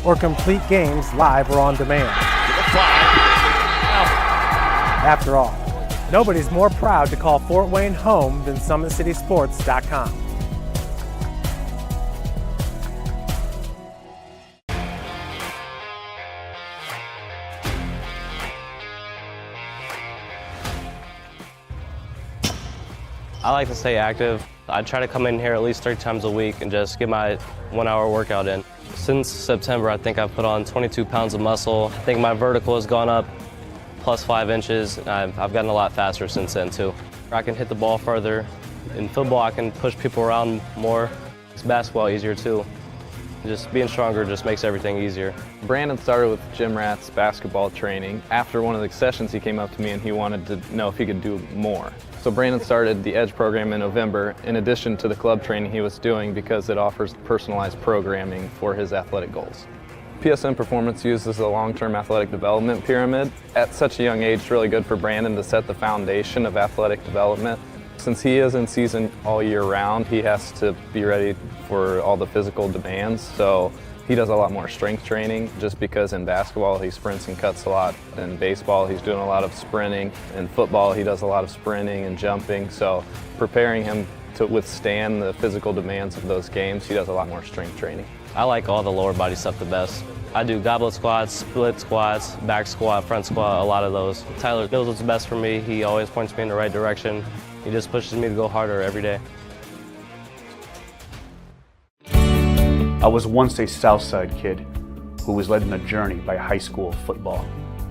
or complete games live or on demand. After all, nobody's more proud to call Fort Wayne home than SummitCitySports.com. I like to stay active. I try to come in here at least 3 times a week and just get my 1-hour workout in. Since September, I think I've put on 22 pounds of muscle. I think my vertical has gone up plus 5 inches. I've gotten a lot faster since then too. I can hit the ball further. In football, I can push people around more. It's basketball easier too. Just being stronger just makes everything easier. Brandon started with gym rats basketball training. After one of the sessions, he came up to me and he wanted to know if he could do more. So Brandon started the EDGE program in November, in addition to the club training he was doing, because it offers personalized programming for his athletic goals. PSN Performance uses a long-term athletic development pyramid. At such a young age, it's really good for Brandon to set the foundation of athletic development. Since he is in season all year round, he has to be ready for all the physical demands. So he does a lot more strength training, just because in basketball he sprints and cuts a lot. In baseball he's doing a lot of sprinting. In football he does a lot of sprinting and jumping. So preparing him to withstand the physical demands of those games, he does a lot more strength training. I like all the lower body stuff the best. I do goblet squats, split squats, back squat, front squat, a lot of those. Tyler knows what's best for me. He always points me in the right direction. He just pushes me to go harder every day. I was once a Southside kid who was led on a journey by high school football.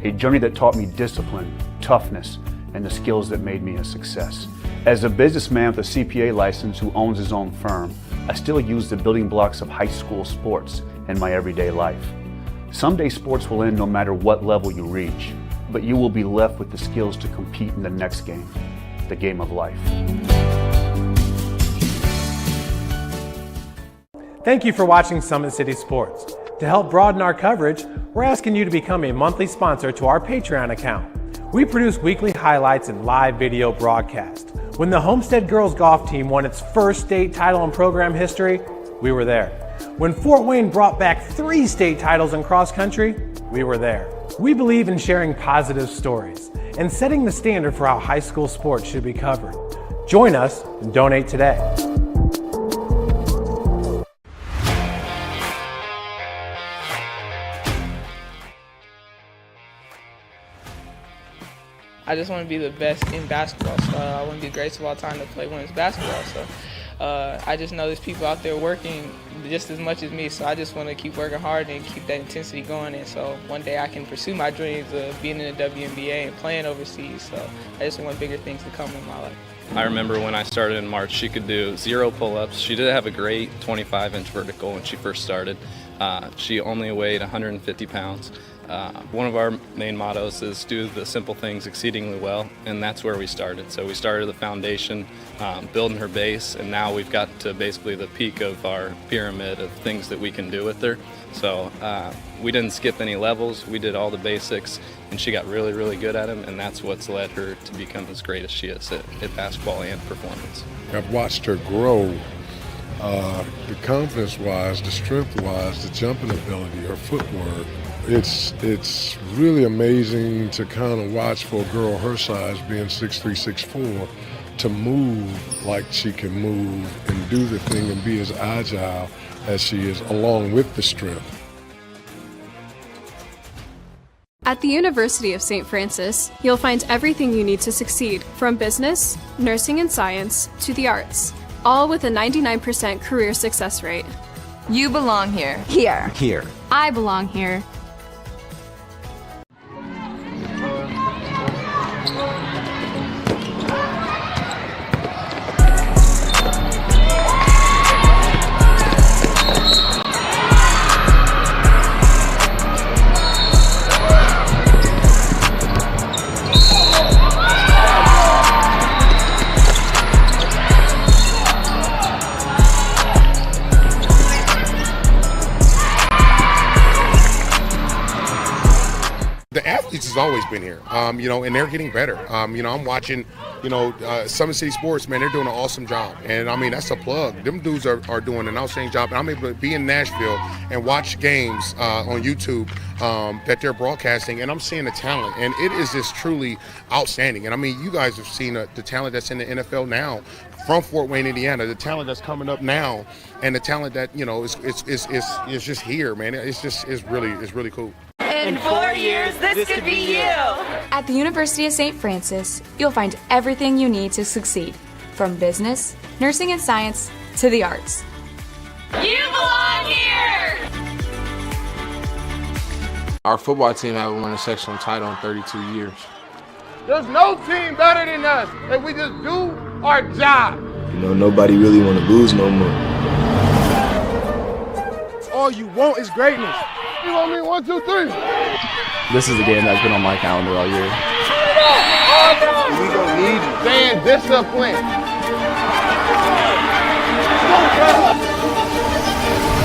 A journey that taught me discipline, toughness, and the skills that made me a success. As a businessman with a CPA license who owns his own firm, I still use the building blocks of high school sports in my everyday life. Someday sports will end no matter what level you reach, but you will be left with the skills to compete in the next game, the game of life. Thank you for watching Summit City Sports. To help broaden our coverage, we're asking you to become a monthly sponsor to our Patreon account. We produce weekly highlights and live video broadcast. When the Homestead girls golf team won its first state title in program history, we were there. When Fort Wayne brought back 3 state titles in cross country, we were there. We believe in sharing positive stories and setting the standard for how high school sports should be covered. Join us and donate today. I just want to be the best in basketball. So I want to be the greatest of all time to play women's basketball. So I just know there's people out there working just as much as me. So I just want to keep working hard and keep that intensity going. And so one day I can pursue my dreams of being in the WNBA and playing overseas. So I just want bigger things to come in my life. I remember when I started in March, she could do 0 pull-ups. She did have a great 25-inch vertical when she first started. She only weighed 150 pounds. One of our main mottos is do the simple things exceedingly well, and that's where we started. So we started the foundation, building her base, and now we've got to basically the peak of our pyramid of things that we can do with her. So we didn't skip any levels, we did all the basics, and she got really, really good at them, and that's what's led her to become as great as she is at basketball and performance. I've watched her grow, the confidence-wise, the strength-wise, the jumping ability, her footwork. It's really amazing to kind of watch for a girl her size, being 6'3", 6'4", to move like she can move and do the thing and be as agile as she is, along with the strength. At the University of St. Francis, you'll find everything you need to succeed, from business, nursing and science, to the arts, all with a 99% career success rate. You belong here. Here. Here. I belong here. always been here, you know, and they're getting better. You know, I'm watching, you know, Summit City Sports, man, they're doing an awesome job. And, I mean, that's a plug. Them dudes are doing an outstanding job. And I'm able to be in Nashville and watch games on YouTube that they're broadcasting, and I'm seeing the talent. And it is just truly outstanding. And, I mean, you guys have seen the talent that's in the NFL now from Fort Wayne, Indiana, the talent that's coming up now, and the talent that, you know, is just here, man. It's really cool. In 4 years, this could be you. At the University of St. Francis, you'll find everything you need to succeed, from business, nursing and science, to the arts. You belong here! Our football team haven't won a sectional title in 32 years. There's no team better than us, and we just do our job. You know, nobody really want to lose no more. All you want is greatness. You want me 1, 2, 3? This is the game that's been on my calendar all year. We gonna need you. Staying disciplined.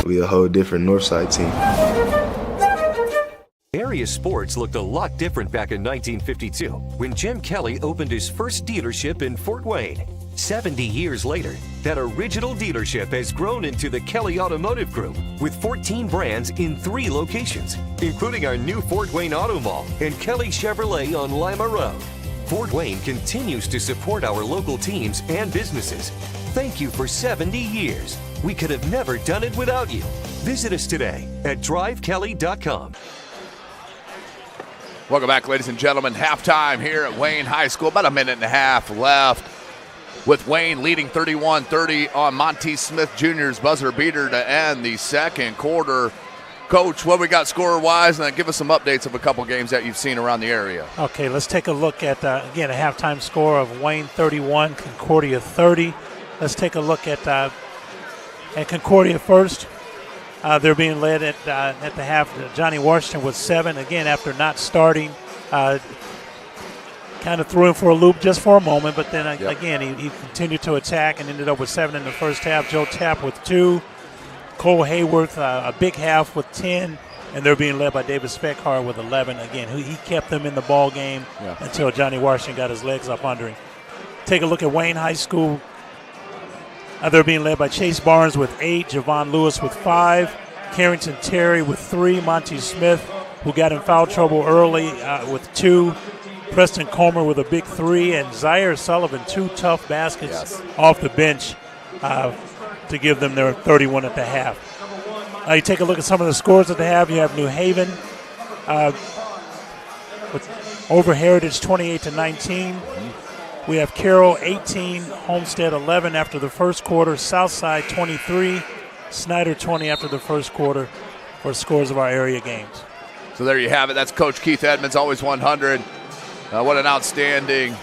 We a whole different Northside team. Area sports looked a lot different back in 1952 when Jim Kelly opened his first dealership in Fort Wayne. 70 years later, that original dealership has grown into the Kelly Automotive Group with 14 brands in 3 locations, including our new Fort Wayne Auto Mall and Kelly Chevrolet on Lima Road. Fort Wayne continues to support our local teams and businesses. Thank you for 70 years. We could have never done it without you. Visit us today at drivekelly.com. Welcome back, ladies and gentlemen. Halftime here at Wayne High School. About a minute and a half left, with Wayne leading 31-30 on Monty Smith Jr.'s buzzer beater to end the second quarter. Coach, what we got score-wise, and then give us some updates of a couple games that you've seen around the area. Okay, let's take a look at, again, a halftime score of Wayne 31, Concordia 30. Let's take a look at Concordia first. They're being led at the half. Johnny Washington with 7. Again, after not starting, kind of threw him for a loop just for a moment, but then again, he continued to attack and ended up with 7 in the first half. Joe Tapp with 2. Cole Hayworth, a big half with 10, and they're being led by David Speckhard with 11. Again, he kept them in the ball game until Johnny Washington got his legs up under him. Take a look at Wayne High School. They're being led by Chase Barnes with 8, Javon Lewis with 5, Carrington Terry with 3, Monty Smith, who got in foul trouble early, with 2, Preston Comer with a big 3, and Zaire Sullivan, 2 tough baskets off the bench to give them their 31 at the half. You take a look at some of the scores at the half. You have New Haven with over Heritage 28-19. We have Carroll 18, Homestead 11 after the first quarter, Southside 23, Snyder 20 after the first quarter for scores of our area games. So there you have it. That's Coach Keith Edmonds, always 100. What an outstanding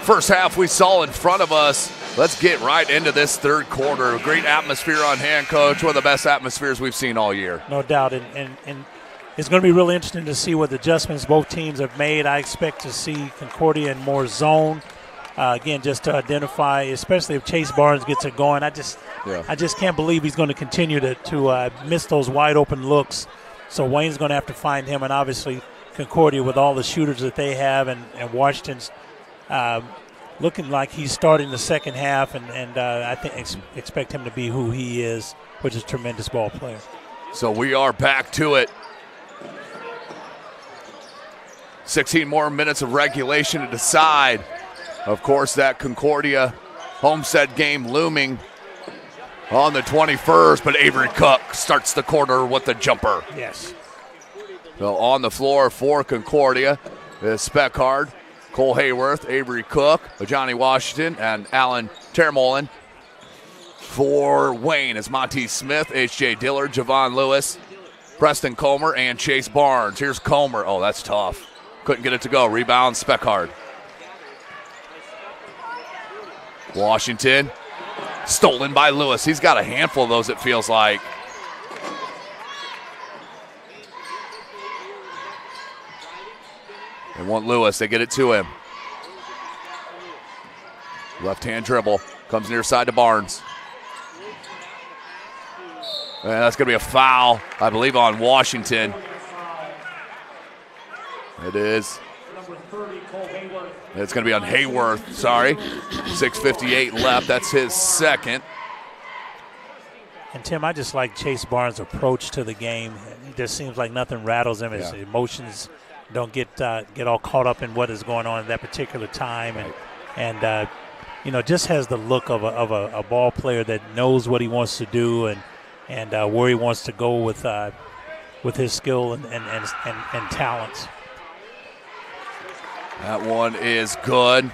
first half we saw in front of us. Let's get right into this third quarter. Great atmosphere on hand, Coach. One of the best atmospheres we've seen all year. No doubt, and it's going to be really interesting to see what adjustments both teams have made. I expect to see Concordia in more zone. Again, just to identify, especially if Chase Barnes gets it going. I just can't believe he's going to continue to miss those wide open looks. So Wayne's going to have to find him, and obviously Concordia with all the shooters that they have, and Washington's looking like he's starting the second half, and I think expect him to be who he is, which is a tremendous ball player. So we are back to it. 16 more minutes of regulation to decide. Of course, that Concordia Homestead game looming on the 21st, but Avery Cook starts the quarter with the jumper. Yes. So on the floor for Concordia is Speckhard, Cole Hayworth, Avery Cook, Johnny Washington, and Alan Termolin. For Wayne is Monty Smith, H.J. Dillard, Javon Lewis, Preston Comer, and Chase Barnes. Here's Comer. Oh, that's tough. Couldn't get it to go. Rebound, Speckhard. Washington, stolen by Lewis. He's got a handful of those, it feels like. They want Lewis. They get it to him. Left-hand dribble. Comes near side to Barnes. And that's going to be a foul, I believe, on Washington. It is. Number 30, Cole Hayworth. It's going to be on Hayworth, sorry. 6:58 left. That's his second. And, Tim, I just like Chase Barnes' approach to the game. It just seems like nothing rattles him. His emotions don't get all caught up in what is going on at that particular time. And just has the look of a ball player that knows what he wants to do and where he wants to go with his skill and talents. That one is good.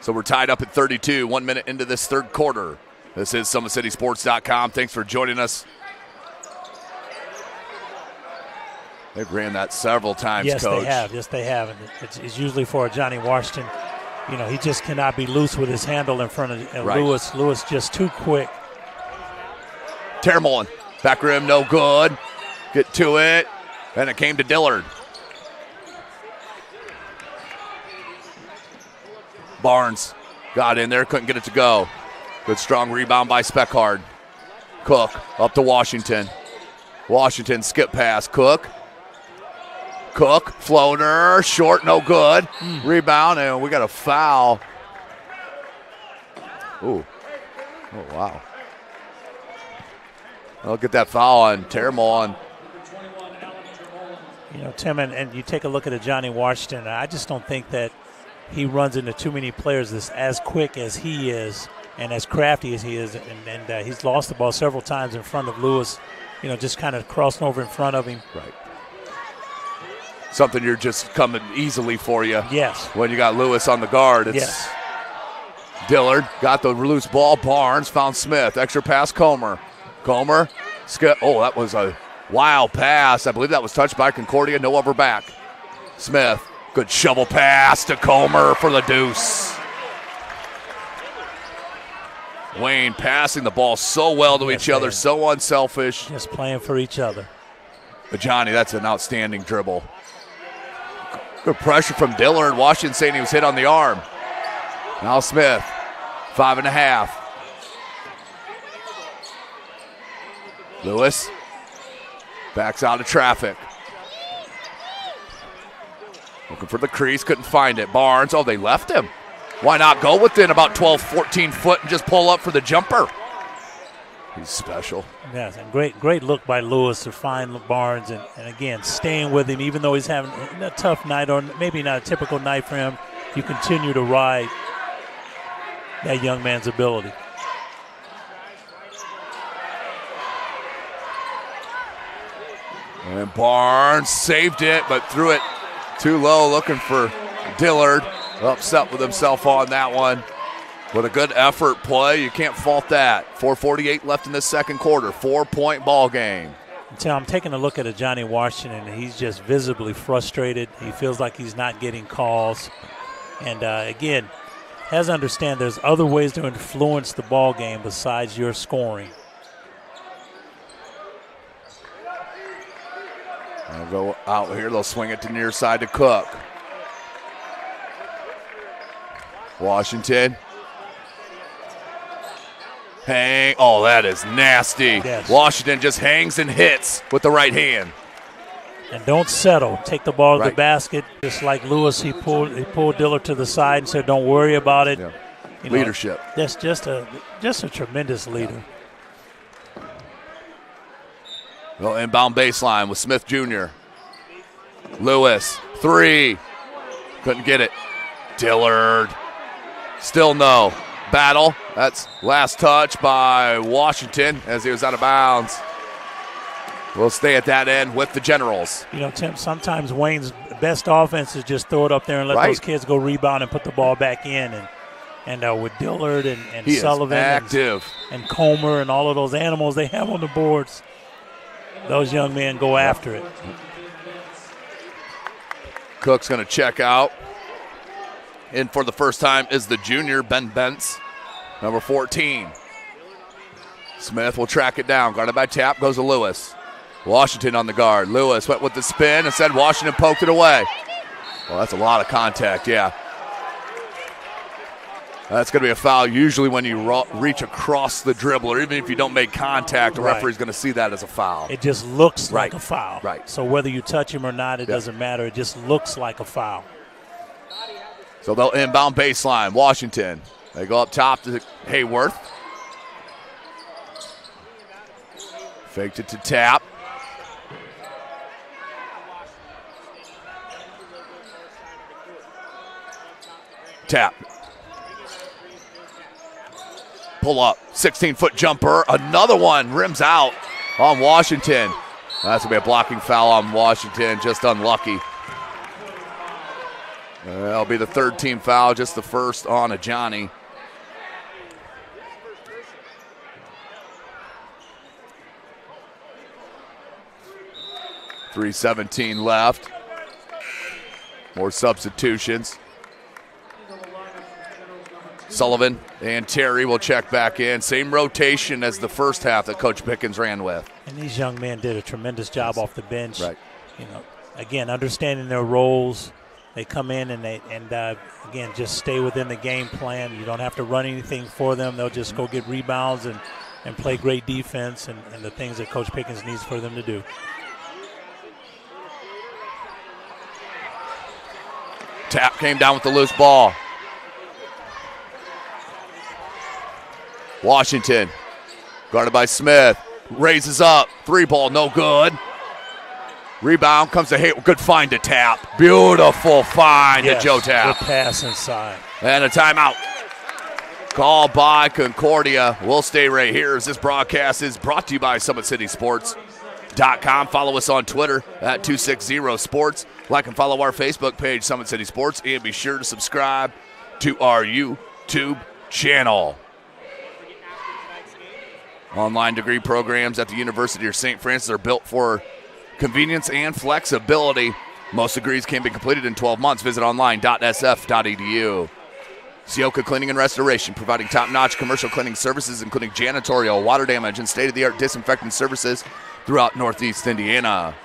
So we're tied up at 32, 1 minute into this third quarter. This is SummitCitySports.com. Thanks for joining us. They've ran that several times, yes, Coach. Yes, they have. And it's usually for Johnny Washington. He just cannot be loose with his handle in front of Lewis. Lewis just too quick. Termolin, back rim, no good. Get to it. And it came to Dillard. Barnes got in there, couldn't get it to go. Good strong rebound by Speckhard. Cook up to Washington. Washington skip pass. Cook, floater, short, no good. Rebound, and we got a foul. Ooh. Oh, wow. I'll get that foul on Termolin. Tim, and you take a look at a Johnny Washington, I just don't think that he runs into too many players that's as quick as he is and as crafty as he is. And he's lost the ball several times in front of Lewis, just kind of crossing over in front of him. Right. Something you're just coming easily for you. Yes. When you got Lewis on the guard. Yes. Dillard got the loose ball. Barnes found Smith. Extra pass, Comer. Skip. Oh, that was a wild pass. I believe that was touched by Concordia. No over back. Smith. Good shovel pass to Comer for the deuce. Wayne passing the ball so well to each other, so unselfish. Just playing for each other. But Johnny, that's an outstanding dribble. Good pressure from Dillard. Washington saying he was hit on the arm. Now Smith, 5.5. Lewis backs out of traffic. Looking for the crease, couldn't find it. Barnes, they left him. Why not go within about 12, 14 foot and just pull up for the jumper? He's special. Yes, and great look by Lewis to find Barnes and again, staying with him, even though he's having a tough night or maybe not a typical night for him. You continue to ride that young man's ability. And Barnes saved it, but threw it too low, looking for Dillard. Upset with himself on that one. With a good effort play, you can't fault that. 4:48 left in this second quarter. 4-point ball game. I'm taking a look at a Johnny Washington, and he's just visibly frustrated. He feels like he's not getting calls. And, again, has to understand there's other ways to influence the ball game besides your scoring. They'll go out here. They'll swing it to near side to Cook. Washington. That is nasty. Yes. Washington just hangs and hits with the right hand. And don't settle. Take the ball to the basket. Just like Lewis, he pulled Dillard to the side and said, don't worry about it. Yeah. Leadership. That's just a tremendous leader. Well, inbound baseline with Smith Jr. Lewis, 3. Couldn't get it. Dillard. Still no. Battle. That's last touch by Washington as he was out of bounds. We'll stay at that end with the Generals. Tim, sometimes Wayne's best offense is just throw it up there and let those kids go rebound and put the ball back in. And with Dillard and Sullivan and Comer and all of those animals they have on the boards, those young men go after it. Cook's going to check out. In for the first time is the junior, Ben Bentz, number 14. Smith will track it down. Guarded by Tapp, goes to Lewis. Washington on the guard. Lewis went with the spin. Instead, Washington poked it away. Well, that's a lot of contact, yeah. That's going to be a foul usually when you reach across the dribbler. Even if you don't make contact, the referee's going to see that as a foul. It just looks like a foul. Right. So whether you touch him or not, it doesn't matter. It just looks like a foul. So they'll inbound baseline. Washington. They go up top to Hayworth. Faked it to Tap. Tap. Pull up. 16-foot jumper. Another one. Rims out on Washington. That's going to be a blocking foul on Washington. Just unlucky. That'll be the third team foul. Just the first on Ajani. .317 left. More substitutions. Sullivan and Terry will check back in. Same rotation as the first half that Coach Pickens ran with. And these young men did a tremendous job off the bench. Right. You know, again, understanding their roles. They come in and again, just stay within the game plan. You don't have to run anything for them. They'll just go get rebounds and play great defense and the things that Coach Pickens needs for them to do. Tap came down with the loose ball. Washington, guarded by Smith, raises up. 3-ball, no good. Rebound comes to Hayworth. Good find to Tap. Beautiful find to Joe Tap. Good pass inside. And a timeout. Called by Concordia. We'll stay right here as this broadcast is brought to you by SummitCitySports.com. Follow us on Twitter at 260sports. Like and follow our Facebook page, Summit City Sports, and be sure to subscribe to our YouTube channel. Online degree programs at the University of St. Francis are built for convenience and flexibility. Most degrees can be completed in 12 months. Visit online.sf.edu. Sioka Cleaning and Restoration, providing top-notch commercial cleaning services, including janitorial, water damage, and state-of-the-art disinfecting services throughout Northeast Indiana.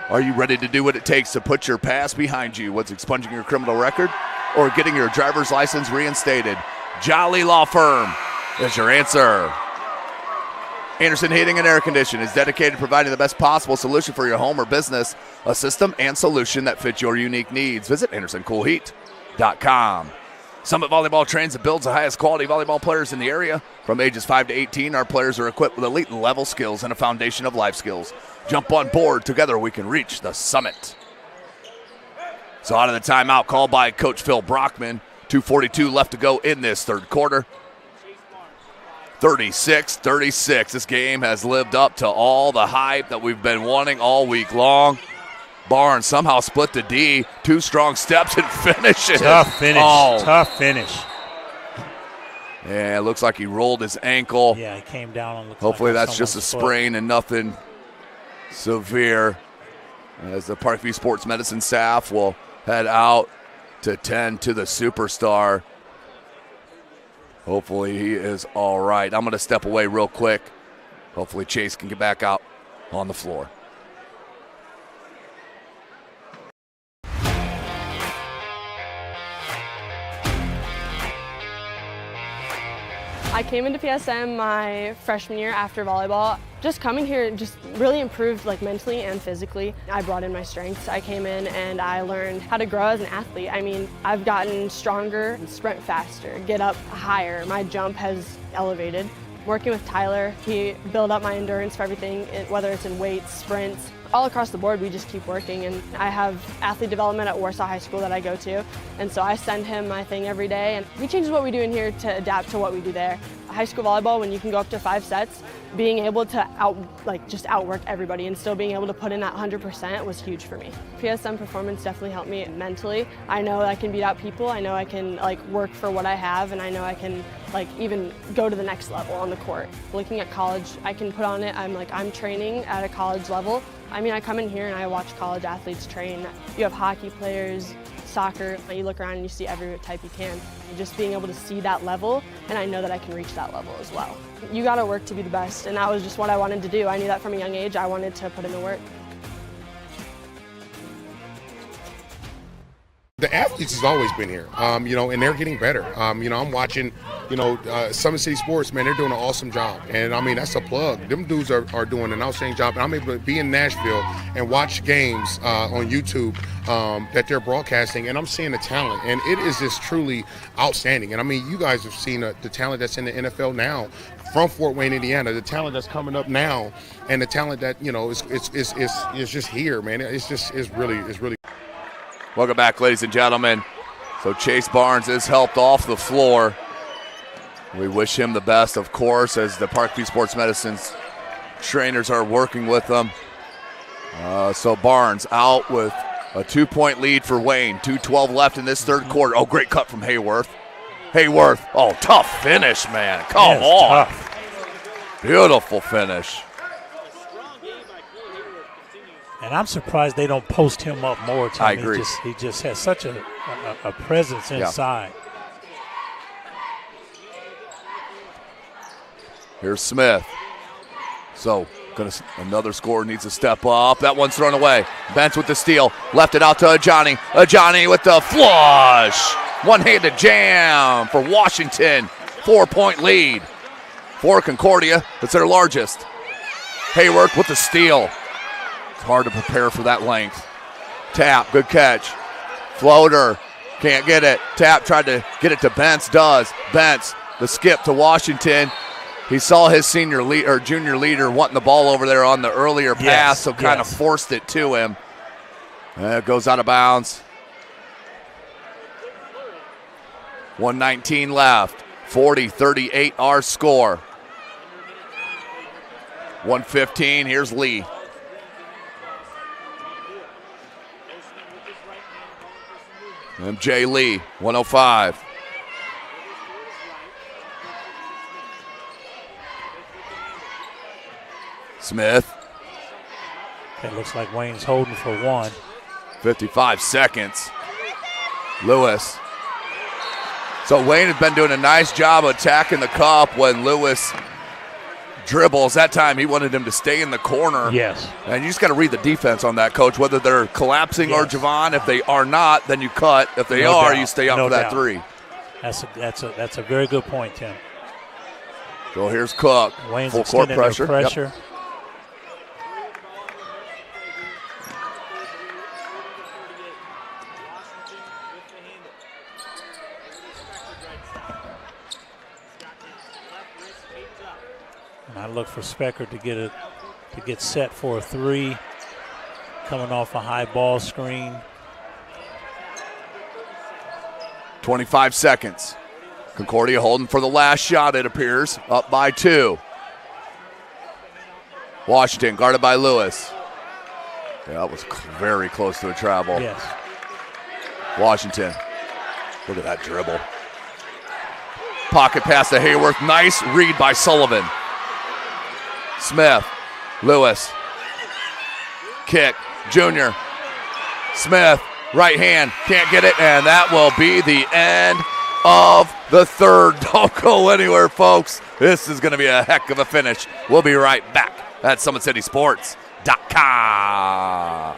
Are you ready to do what it takes to put your past behind you? What's expunging your criminal record or getting your driver's license reinstated? Jolly Law Firm is your answer. Anderson Heating and Air Conditioning is dedicated to providing the best possible solution for your home or business, a system and solution that fits your unique needs. Visit AndersonCoolHeat.com. Summit Volleyball trains and builds the highest quality volleyball players in the area. From ages 5 to 18, our players are equipped with elite level skills and a foundation of life skills. Jump on board. Together we can reach the summit. So out of the timeout called by Coach Phil Brockman. 2:42 left to go in this third quarter. 36-36. This game has lived up to all the hype that we've been wanting all week long. Barnes somehow split the D. 2 strong steps and finishes. Tough finish. Oh. Tough finish. Yeah, it looks like he rolled his ankle. Yeah, he came down and looked Hopefully like that's just a foot. sprain and nothing severe. As the Parkview Sports Medicine staff will head out to tend to the superstar. Hopefully he is all right. I'm going to step away real quick. Hopefully Chase can get back out on the floor. I came into PSM my freshman year after volleyball. Just coming here just really improved mentally and physically. I brought in my strengths. I came in and I learned how to grow as an athlete. I mean, I've gotten stronger, sprint faster, get up higher. My jump has elevated. Working with Tyler, he built up my endurance for everything, whether it's in weights, sprints. All across the board, we just keep working, and I have athlete development at Warsaw High School that I go to, and so I send him my thing every day, and he changes what we do in here to adapt to what we do there. High school volleyball, when you can go up to 5 sets, being able to just outwork everybody and still being able to put in that 100% was huge for me. PSM performance definitely helped me mentally. I know I can beat out people. I know I can work for what I have, and I know I can even go to the next level on the court. Looking at college, I can put on it. I'm training at a college level. I mean, I come in here and I watch college athletes train. You have hockey players, soccer. You look around and you see every type you can. Just being able to see that level, and I know that I can reach that level as well. You got to work to be the best, and that was just what I wanted to do. I knew that from a young age. I wanted to put in the work. The athletes has always been here, and they're getting better. I'm watching, Summit City Sports, man, they're doing an awesome job. And, that's a plug. Them dudes are doing an outstanding job. And I'm able to be in Nashville and watch games on YouTube that they're broadcasting, and I'm seeing the talent. And it is just truly outstanding. And, you guys have seen the talent that's in the NFL now from Fort Wayne, Indiana, the talent that's coming up now, and the talent that, is just here, man. It's really. Welcome back, ladies and gentlemen. So Chase Barnes is helped off the floor. We wish him the best, of course, as the Parkview Sports Medicine's trainers are working with them. So Barnes out with a 2-point lead for Wayne. 2:12 left in this third quarter. Oh, great cut from Hayworth. Oh, tough finish, man. Come on. Tough. Beautiful finish. And I'm surprised they don't post him up more. I agree. He just has such a presence inside. Here's Smith. So another scorer needs to step up. That one's thrown away. Bentz with the steal. Left it out to Ajani. Ajani with the flush. One-handed jam for Washington. 4-point lead for Concordia. That's their largest. Hayworth with the steal. It's hard to prepare for that length. Tap, good catch. Floater, can't get it. Tap tried to get it to Bentz, does. Bentz, the skip to Washington. He saw his junior leader wanting the ball over there on the earlier pass, so kind of forced it to him. It goes out of bounds. 1:19 left. 40-38 our score. 1:15, here's Lee. MJ Lee, 105. Smith. It looks like Wayne's holding for one. 55 seconds. Lewis. So Wayne has been doing a nice job attacking the cup when Lewis dribbles. That time he wanted him to stay in the corner. Yes. And you just got to read the defense on that, Coach, whether they're collapsing or Javon. If they are not, then you cut. If they are, you stay up for that three. That's a very good point, Tim. So here's Cook. Wayne's full court pressure. Yep. And I look for Specker to get set for a three, coming off a high ball screen. 25 seconds. Concordia holding for the last shot, it appears. Up by 2. Washington guarded by Lewis. Yeah, that was very close to a travel. Yes. Washington. Look at that dribble. Pocket pass to Hayworth. Nice read by Sullivan. Smith. Lewis. Kick. Junior. Smith. Right hand. Can't get it. And that will be the end of the third. Don't go anywhere, folks. This is going to be a heck of a finish. We'll be right back at SummitCitySports.com.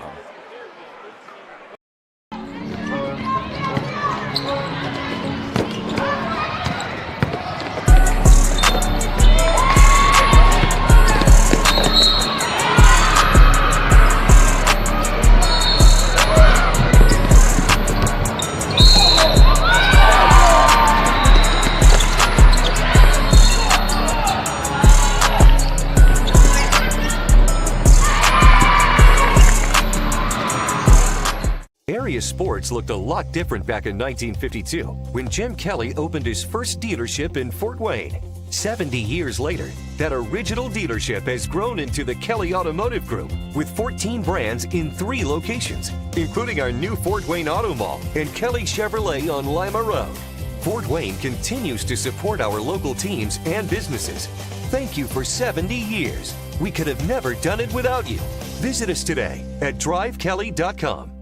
Area sports looked a lot different back in 1952 when Jim Kelly opened his first dealership in Fort Wayne. 70 years later, that original dealership has grown into the Kelly Automotive Group with 14 brands in 3 locations, including our new Fort Wayne Auto Mall and Kelly Chevrolet on Lima Road. Fort Wayne continues to support our local teams and businesses. Thank you for 70 years. We could have never done it without you. Visit us today at drivekelly.com.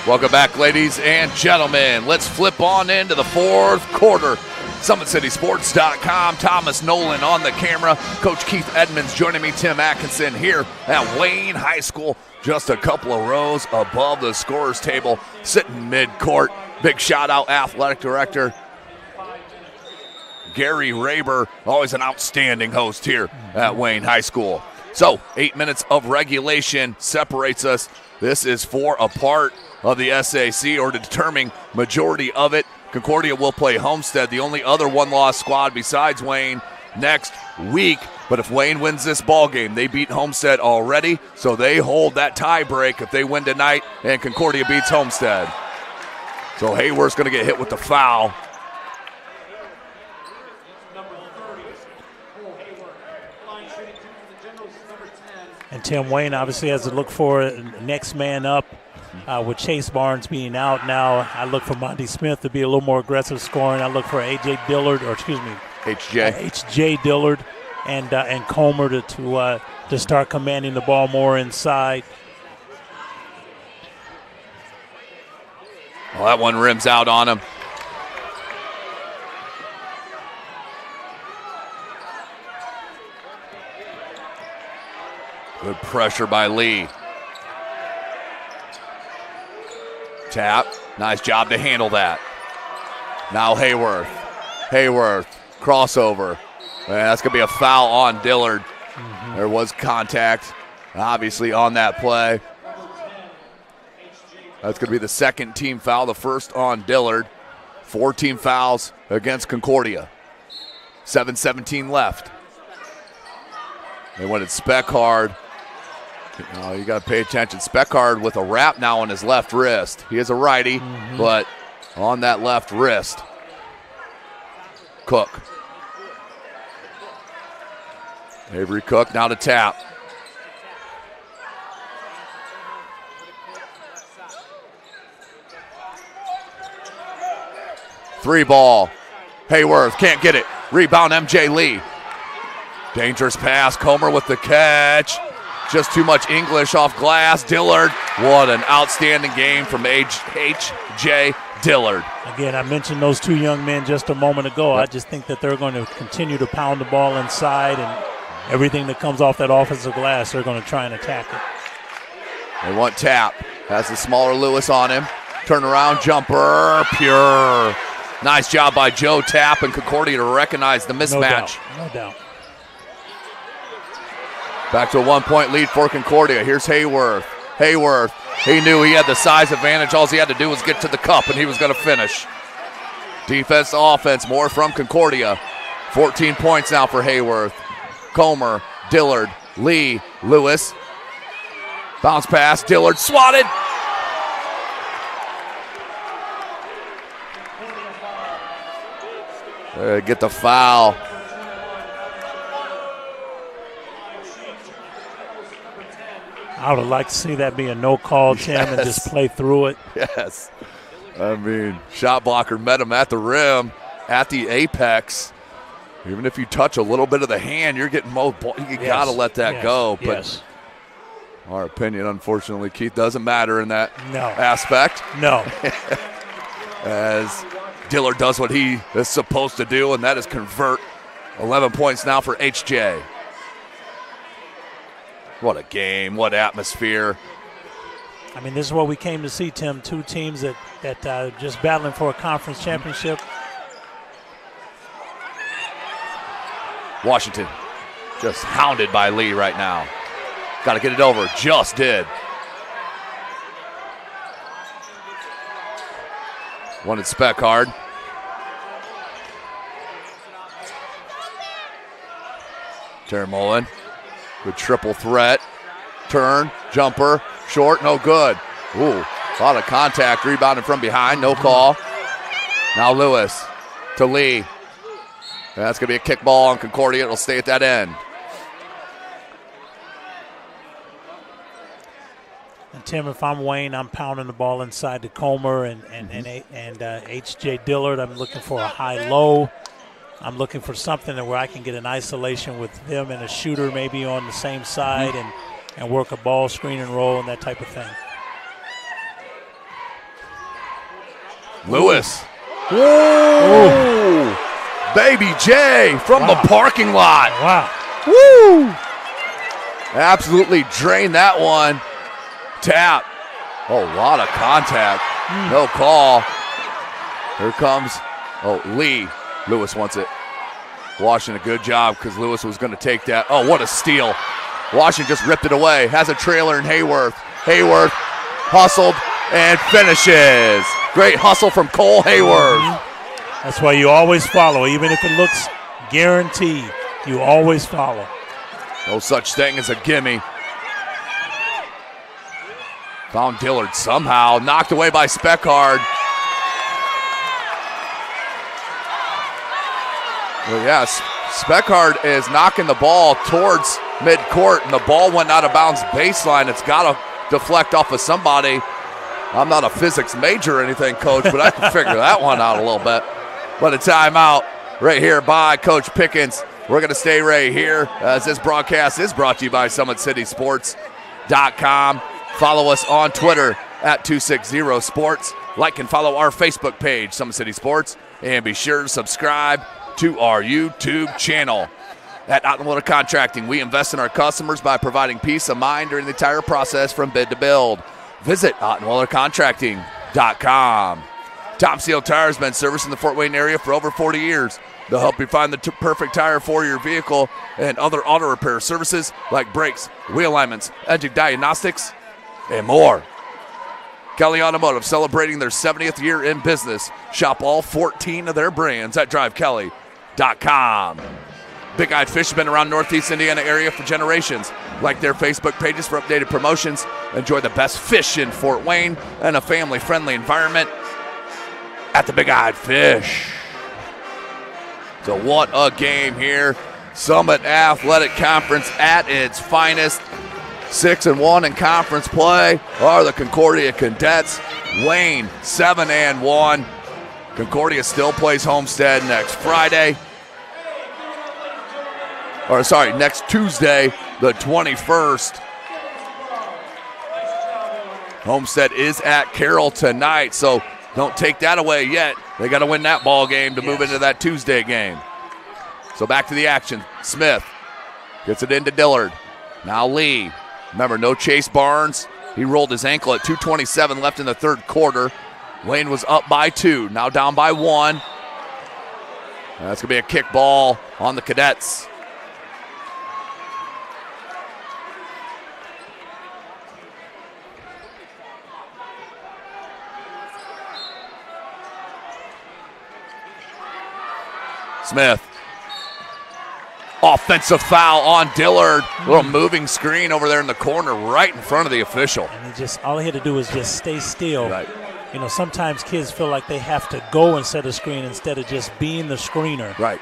Welcome back, ladies and gentlemen. Let's flip on into the fourth quarter. SummitCitySports.com. Thomas Nolan on the camera. Coach Keith Edmonds joining me. Tim Atkinson here at Wayne High School. Just a couple of rows above the scorer's table, sitting mid-court. Big shout-out, Athletic Director Gary Raber, always an outstanding host here at Wayne High School. So, 8 minutes of regulation separates us. This is for a part of the SAC, or determining majority of it. Concordia will play Homestead, the only other one-loss squad besides Wayne, next week. But if Wayne wins this ball game, they beat Homestead already, so they hold that tie break if they win tonight and Concordia beats Homestead. So Hayworth's going to get hit with the foul. And Tim Wayne obviously has to look for next man up with Chase Barnes being out now. I look for Monty Smith to be a little more aggressive scoring. I look for HJ Dillard and Comer to start commanding the ball more inside. Well, that one rims out on him. Good pressure by Lee. Tap. Nice job to handle that. Now Hayworth. Hayworth. Crossover. And that's going to be a foul on Dillard. There was contact, obviously, on that play. That's going to be the second team foul, the first on Dillard. 4 team fouls against Concordia. 7:17 left. They wanted Speckard. You got to pay attention. Speckard with a wrap now on his left wrist. He is a righty, but on that left wrist. Cook. Avery Cook now to tap. Three ball. Hayworth can't get it. Rebound MJ Lee. Dangerous pass. Comer with the catch. Just too much English off glass. Dillard. What an outstanding game from H.J. Dillard. Again, I mentioned those two young men just a moment ago. Yep. I just think that they're going to continue to pound the ball inside, and everything that comes off that offensive glass, they're going to try and attack it. They want Tap. Has the smaller Lewis on him. Turnaround jumper. Pure. Nice job by Joe Tap and Concordia to recognize the mismatch. No doubt. Back to a 1-point lead for Concordia. Here's Hayworth. Hayworth, he knew he had the size advantage. All he had to do was get to the cup, and he was going to finish. Defense, offense, more from Concordia. 14 points now for Hayworth. Comer, Dillard, Lee, Lewis. Bounce pass, Dillard swatted. Get the foul. I would like to see that be a no call, Tim, and just play through it. Yes. I mean, shot blocker met him at the rim, at the apex. Even if you touch a little bit of the hand, you're getting most ball. You got to let that go. But our opinion, unfortunately, Keith, doesn't matter in that aspect. No. As Dillard does what he is supposed to do, and that is convert. 11 points now for HJ. What a game, what atmosphere. I mean, this is what we came to see, Tim. Two teams that just battling for a conference championship. Washington just hounded by Lee right now. Got to get it over. Just did. Wanted Speckard. Terry Mullen. Good triple threat. Turn, jumper, short, no good. Ooh, a lot of contact, rebounding from behind, no call. Now Lewis to Lee. That's going to be a kick ball on Concordia. It'll stay at that end. And Tim, if I'm Wayne, I'm pounding the ball inside to Comer and H.J. Dillard. I'm looking for a high-low. I'm looking for something where I can get an isolation with them and a shooter maybe on the same side and work a ball screen and roll and that type of thing. Lewis. Ooh. Baby J from the parking lot. Wow. Woo! Absolutely drained that one. Tap. Oh, a lot of contact. No call. Here comes, Lee. Lewis wants it. Washington, a good job because Lewis was going to take that. Oh, what a steal. Washington just ripped it away. Has a trailer in Hayworth. Hayworth hustled and finishes. Great hustle from Cole Hayworth. That's why you always follow. Even if it looks guaranteed, you always follow. No such thing as a gimme. Found Dillard somehow. Knocked away by Speckard. Well, yes, Speckard is knocking the ball towards midcourt, and the ball went out of bounds baseline. It's got to deflect off of somebody. I'm not a physics major or anything, Coach, but I can figure that one out a little bit. But a timeout right here by Coach Pickens. We're going to stay right here as this broadcast is brought to you by SummitCitySports.com. Follow us on Twitter at 260sports. Like and follow our Facebook page, Summit City Sports. And be sure to subscribe to our YouTube channel. At Ottenwater Contracting, we invest in our customers by providing peace of mind during the entire process from bid to build. Visit OttenwellerContracting.com. Top Seal Tire has been servicing the Fort Wayne area for over 40 years. They'll help you find the perfect tire for your vehicle and other auto repair services like brakes, wheel alignments, engine diagnostics, and more. Kelly Automotive celebrating their 70th year in business. Shop all 14 of their brands at drivekelly.com. Big Eyed Fish has been around Northeast Indiana area for generations. Like their Facebook pages for updated promotions. Enjoy the best fish in Fort Wayne and a family-friendly environment at the Big Eyed Fish. So what a game here. Summit Athletic Conference at its finest. 6-1 in conference play are the Concordia Cadets. Wayne 7-1. Concordia still plays Homestead next Friday. Next Tuesday, the 21st. Homestead is at Carroll tonight, so don't take that away yet. They got to win that ball game to move into that Tuesday game. So back to the action. Smith gets it into Dillard. Now Lee. Remember, no Chase Barnes. He rolled his ankle at 2:27 left in the third quarter. Wayne was up by 2, now down by 1. That's going to be a kick ball on the Cadets. Smith. Offensive foul on Dillard. Little moving screen over there in the corner right in front of the official. And all he had to do was just stay still. Right. You know, sometimes kids feel like they have to go and set a screen instead of just being the screener. Right.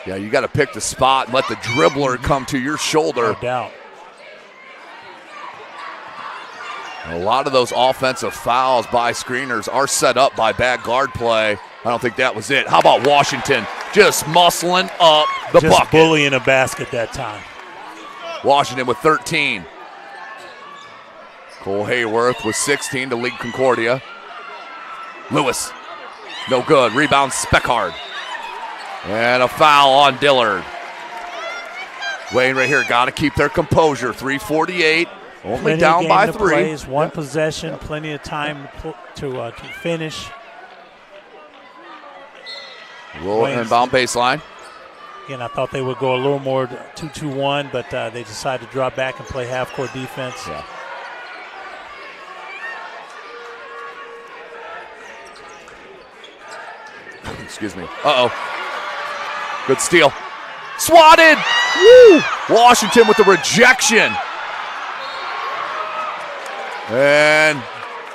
Yeah, you got to pick the spot and let the dribbler come to your shoulder. No doubt. A lot of those offensive fouls by screeners are set up by bad guard play. I don't think that was it. How about Washington just muscling up the bucket? Just bullying a basket that time. Washington with 13. Cole Hayworth with 16 to lead Concordia. Lewis, no good. Rebound Speckard. And a foul on Dillard. Wayne right here, got to keep their composure. 3:48, only Plenty down by 3. Plays, one possession, plenty of time to finish. Roll inbound baseline. Again, I thought they would go a little more 2-2-1, but they decided to drop back and play half-court defense. Yeah. Excuse me. Uh-oh. Good steal. Swatted! Woo! Washington with the rejection. And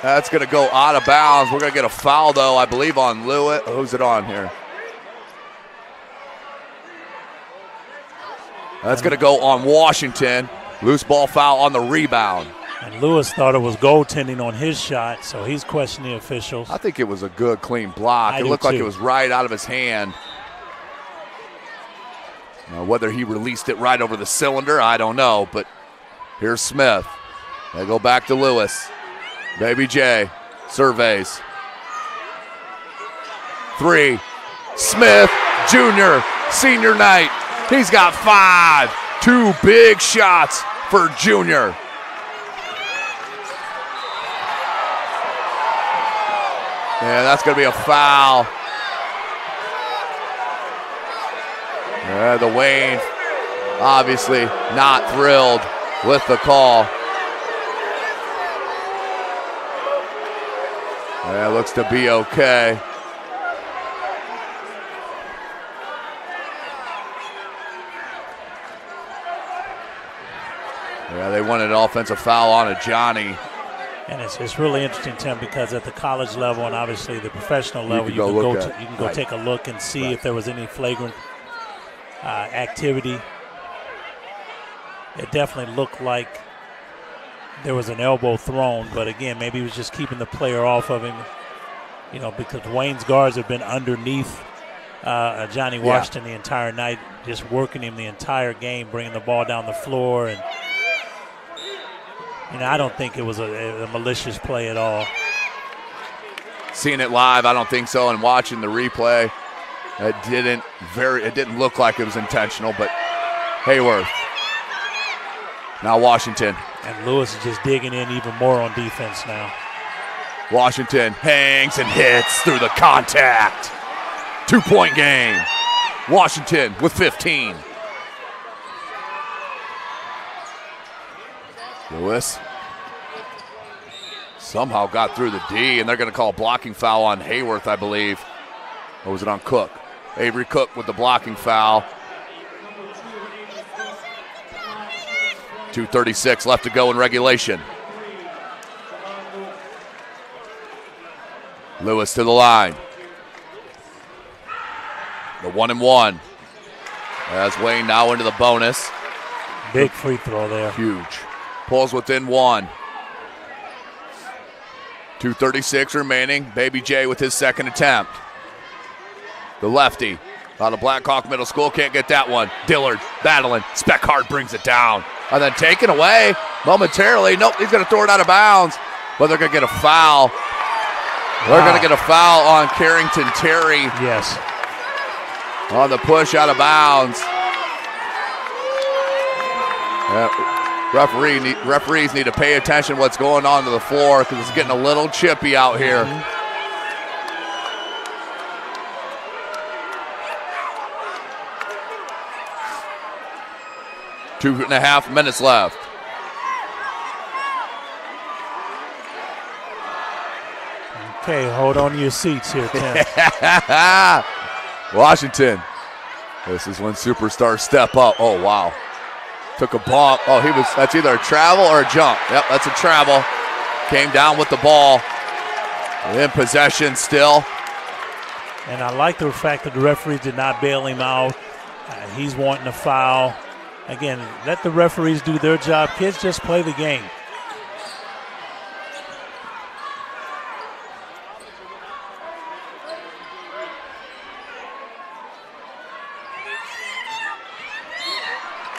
that's going to go out of bounds. We're going to get a foul, though, I believe, on Lewis. Who's it on here? That's going to go on Washington. Loose ball foul on the rebound. And Lewis thought it was goaltending on his shot, so he's questioning the officials. I think it was a good, clean block. It looked like it was right out of his hand. Now, whether he released it right over the cylinder, I don't know. But here's Smith. They go back to Lewis. Baby J surveys. 3. Smith Jr., senior night. He's got 5. 2 big shots for Junior. Yeah, that's going to be a foul. Yeah, the Wayne obviously not thrilled with the call. Yeah, looks to be okay. Yeah, they wanted an offensive foul on a Johnny. And it's really interesting, Tim, because at the college level and obviously the professional level, you can go take a look and see if there was any flagrant activity. It definitely looked like there was an elbow thrown, but again, maybe he was just keeping the player off of him, because Wayne's guards have been underneath Johnny Washington the entire night, just working him the entire game, bringing the ball down the floor. And I don't think it was a malicious play at all. Seeing it live, I don't think so, and watching the replay, it didn't look like it was intentional, but Hayworth. Now Washington. And Lewis is just digging in even more on defense now. Washington hangs and hits through the contact. 2-point game. Washington with 15. Lewis somehow got through the D, and they're going to call a blocking foul on Hayworth, I believe. Or was it on Cook? Avery Cook with the blocking foul. 2:36 left to go in regulation. Lewis to the line. The 1-and-1. As Wayne now into the bonus. Big free throw there. Huge. Pulls within 1. 2:36 remaining. Baby J with his second attempt. The lefty out of Blackhawk Middle School can't get that one. Dillard battling. Speckhard brings it down. And then taken away momentarily. Nope, he's going to throw it out of bounds. But they're going to get a foul. They're going to get a foul on Carrington Terry. Yes. On the push out of bounds. Referees need to pay attention to what's going on to the floor because it's getting a little chippy out here. 2.5 minutes left. Okay, hold on to your seats here, Tim. Washington. This is when superstars step up. Oh, wow. Took a bump. Oh, that's either a travel or a jump. Yep, that's a travel. Came down with the ball. In possession still. And I like the fact that the referees did not bail him out. He's wanting a foul. Again, let the referees do their job. Kids just play the game.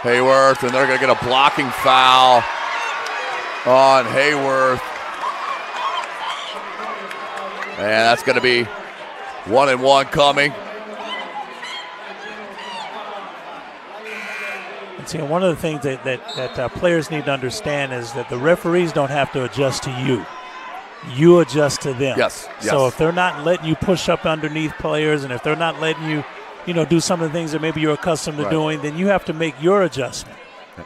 Hayworth, and they're going to get a blocking foul on Hayworth. And that's going to be 1-and-1 coming. And see, one of the things that players need to understand is that the referees don't have to adjust to you. You adjust to them. Yes. So if they're not letting you push up underneath players, and if they're not letting you, do some of the things that maybe you're accustomed to doing, then you have to make your adjustment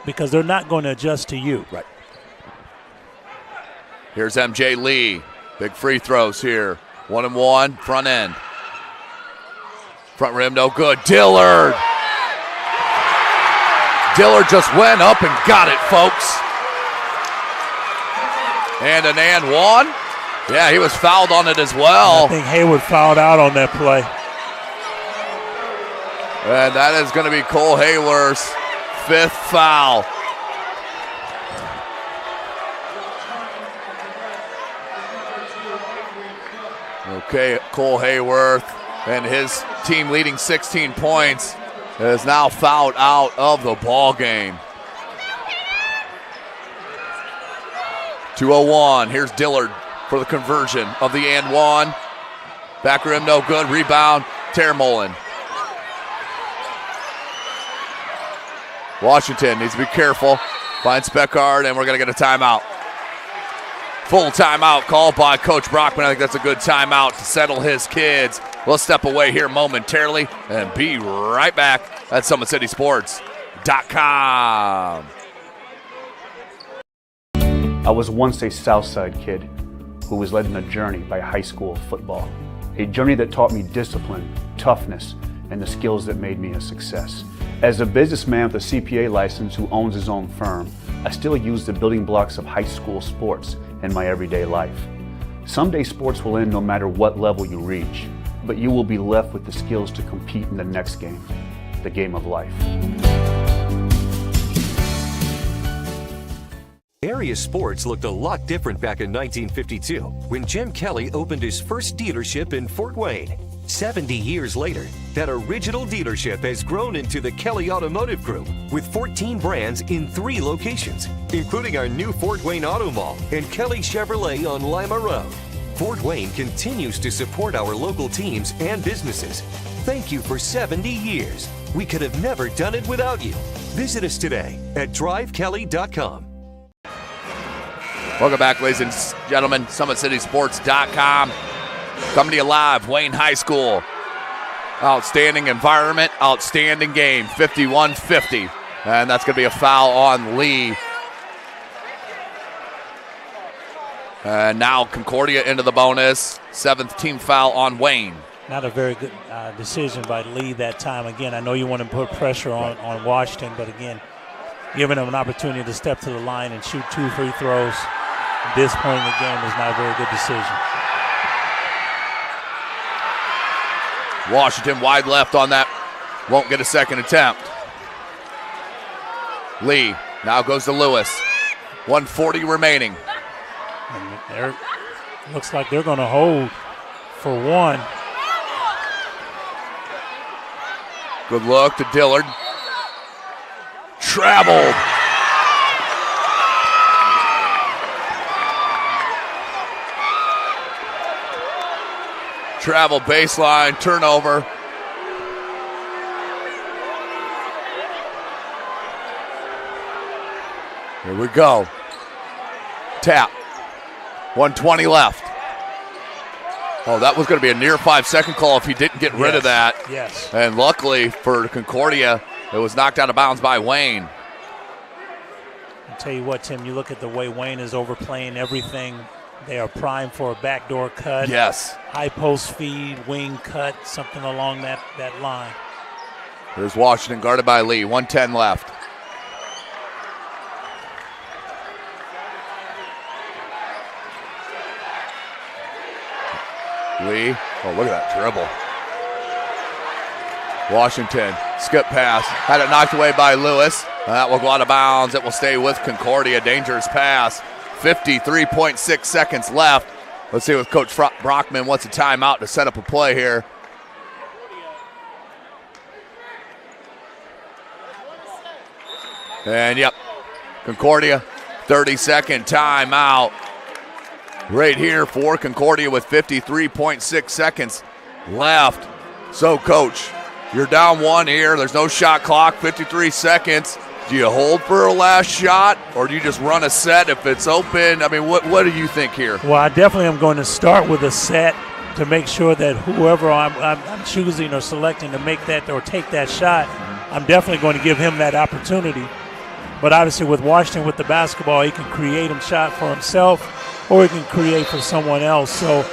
because they're not going to adjust to you. Right. Here's MJ Lee. Big free throws here. 1-and-1, front end. Front rim, no good. Dillard. Dillard just went up and got it, folks. And an and one. Yeah, he was fouled on it as well. I think Hayward fouled out on that play. And that is going to be Cole Hayworth's 5th foul. Okay, Cole Hayworth and his team leading 16 points is now fouled out of the ball game. 2:01. Here's Dillard for the conversion of the and one. Back rim, no good. Rebound Termolin. Washington needs to be careful. Finds Speckard, and we're going to get a timeout. Full timeout called by Coach Brockman. I think that's a good timeout to settle his kids. We'll step away here momentarily and be right back at SummitCitySports.com. I was once a Southside kid who was led on a journey by high school football. A journey that taught me discipline, toughness, and the skills that made me a success. As a businessman with a CPA license who owns his own firm, I still use the building blocks of high school sports in my everyday life. Someday sports will end no matter what level you reach, but you will be left with the skills to compete in the next game, the game of life. Area sports looked a lot different back in 1952 when Jim Kelly opened his first dealership in Fort Wayne. 70 years later, that original dealership has grown into the Kelly Automotive Group with 14 brands in 3 locations, including our new Fort Wayne Auto Mall and Kelly Chevrolet on Lima Road. Fort Wayne continues to support our local teams and businesses. Thank you for 70 years. We could have never done it without you. Visit us today at drivekelly.com. Welcome back, ladies and gentlemen. SummitCitySports.com. Coming to you live, Wayne High School. Outstanding environment, outstanding game, 51-50. And that's going to be a foul on Lee. And now Concordia into the bonus. 7th team foul on Wayne. Not a very good decision by Lee that time. Again, I know you want to put pressure on Washington, but again, giving him an opportunity to step to the line and shoot 2 free throws at this point in the game is not a very good decision. Washington wide left on that. Won't get a second attempt. Lee now goes to Lewis. 1:40 remaining. And looks like they're going to hold for 1. Good look to Dillard. Traveled. Travel baseline, turnover. Here we go. Tap. 1:20 left. Oh, that was going to be a near 5-second call if he didn't get rid of that. Yes. And luckily for Concordia, it was knocked out of bounds by Wayne. I'll tell you what, Tim, you look at the way Wayne is overplaying everything. They are primed for a backdoor cut. Yes. High post feed, wing cut, something along that line. Here's Washington guarded by Lee. 1:10 left. Lee. Oh, look at that dribble. Washington. Skip pass. Had it knocked away by Lewis. That will go out of bounds. It will stay with Concordia. Dangerous pass. 53.6 seconds left. Let's see what Coach Brockman wants a timeout to set up a play here. And yep, Concordia, 30-second timeout. Right here for Concordia with 53.6 seconds left. So, Coach, you're down 1 here. There's no shot clock, 53 seconds. Do you hold for a last shot, or do you just run a set if it's open? I mean, what do you think here? Well, I definitely am going to start with a set to make sure that whoever I'm choosing or selecting to make that or take that shot, I'm definitely going to give him that opportunity. But obviously with Washington with the basketball, he can create a shot for himself or he can create for someone else. So,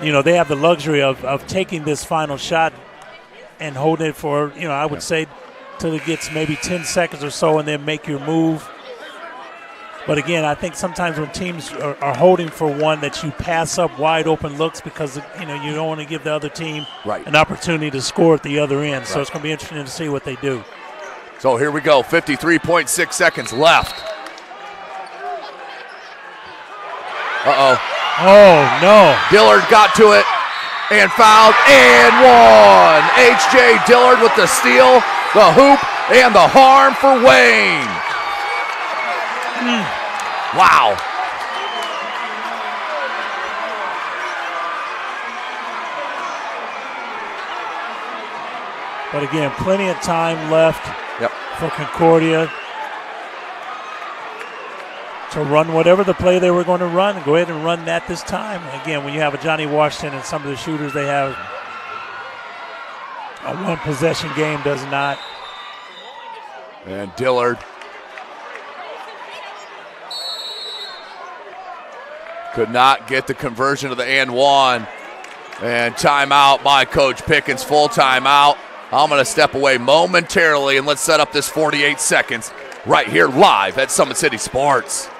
you know, they have the luxury of taking this final shot and holding it for, you know, I would say till it gets maybe 10 seconds or so and then make your move. But again, I think sometimes when teams are holding for one that you pass up wide open looks because, you know, you don't want to give the other team an opportunity to score at the other end. So it's going to be interesting to see what they do. So here we go, 53.6 seconds left. Uh-oh. Oh, no. Dillard got to it and fouled and won. H.J. Dillard with the steal, the hoop, and the harm for Wayne. Wow. But again, plenty of time left for Concordia to run whatever the play they were going to run, and go ahead and run that this time. Again, when you have a Johnny Washington and some of the shooters they have, a one-possession game does not. And Dillard could not get the conversion of the and one. And timeout by Coach Pickens, full timeout. I'm going to step away momentarily, and let's set up this 48 seconds right here live at SummitCitySports.com.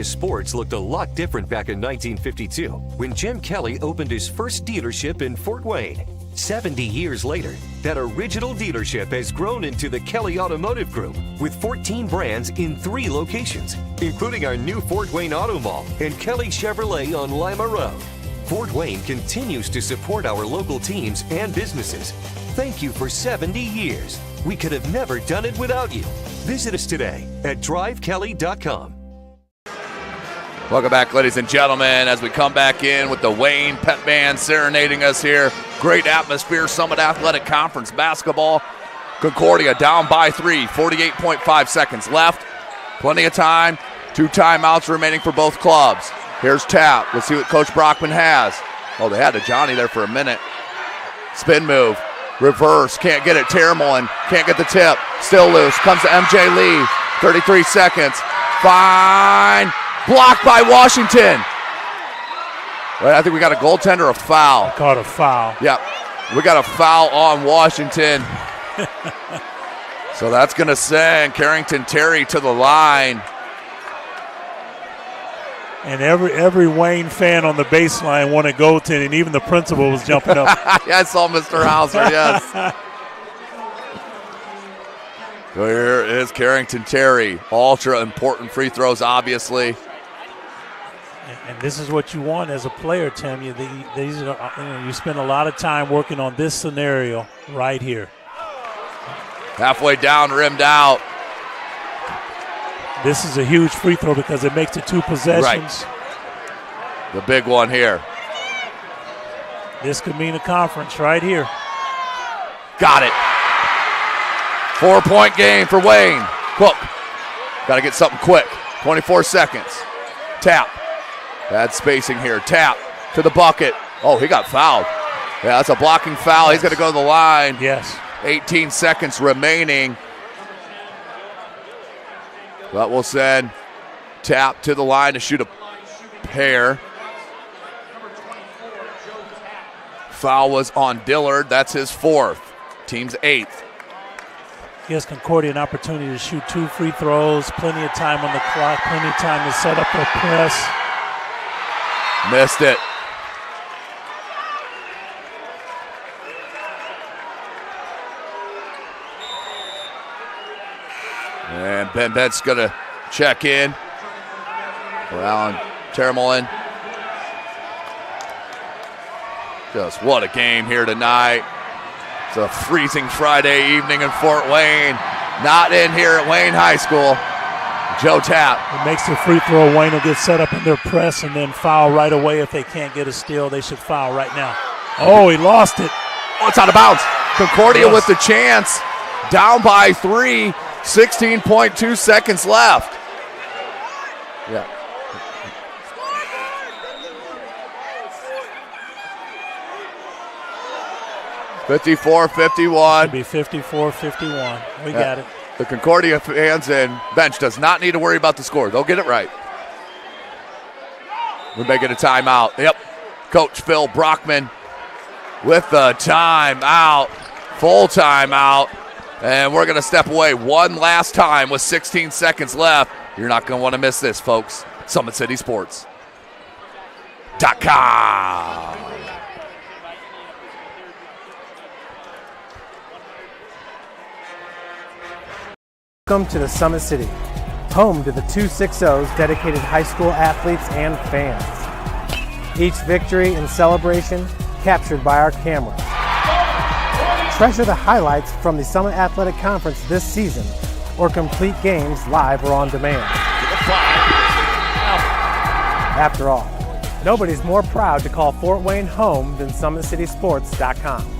Sports looked a lot different back in 1952 when Jim Kelly opened his first dealership in Fort Wayne. 70 years later, that original dealership has grown into the Kelly Automotive Group with 14 brands in 3 locations, including our new Fort Wayne Auto Mall and Kelly Chevrolet on Lima Road. Fort Wayne continues to support our local teams and businesses. Thank you for 70 years. We could have never done it without you. Visit us today at drivekelly.com. Welcome back, ladies and gentlemen, as we come back in with the Wayne Pep Band serenading us here. Great atmosphere, Summit Athletic Conference basketball. Concordia down by 3, 48.5 seconds left. Plenty of time, 2 timeouts remaining for both clubs. Here's Tap. Let's see what Coach Brockman has. Oh, they had a Johnny there for a minute. Spin move, reverse, can't get it. Termelin can't get the tip, still loose. Comes to MJ Lee, 33 seconds. Fine. Blocked by Washington. Well, I think we got a goaltender or a foul. I caught a foul. Yep. We got a foul on Washington. So that's going to send Carrington Terry to the line. And every Wayne fan on the baseline wanted goaltending, and even the principal was jumping up. Yeah, I saw Mr. Hauser, yes. So here is Carrington Terry. Ultra important free throws, obviously. And this is what you want as a player, Tim. These are, you spend a lot of time working on this scenario right here. Halfway down, rimmed out. This is a huge free throw because it makes it 2 possessions. Right. The big one here. This could mean a conference right here. Got it. 4-point game for Wayne. Cook. Got to get something quick. 24 seconds. Tap. Bad spacing here. Tap to the bucket. Oh, he got fouled. Yeah, that's a blocking foul. He's going to go to the line. Yes. 18 seconds remaining. But we'll send Tap to the line to shoot a pair. Foul was on Dillard. That's his 4th. Team's 8th. Gives Concordia an opportunity to shoot 2 free throws. Plenty of time on the clock. Plenty of time to set up their press. Missed it. And Ben Bent's going to check in for Alan Termelin. Just what a game here tonight. It's a freezing Friday evening in Fort Wayne. Not in here at Wayne High School. Joe Tap. It makes the free throw. Wayne will get set up in their press and then foul right away. If they can't get a steal, they should foul right now. Oh, he lost it. Oh, it's out of bounds. Concordia with the chance. Down by 3. 16.2 seconds left. Yeah. $54-51. Be 54-51. We got it. The Concordia fans and bench does not need to worry about the score. They'll get it right. We may get a timeout. Yep. Coach Phil Brockman with the timeout. Full timeout. And we're going to step away one last time with 16 seconds left. You're not going to want to miss this, folks. Summit City Sports. SummitCitySports.com. Welcome to the Summit City, home to the 260's dedicated high school athletes and fans. Each victory and celebration captured by our cameras. Treasure the highlights from the Summit Athletic Conference this season, or complete games live or on demand. After all, nobody's more proud to call Fort Wayne home than SummitCitySports.com.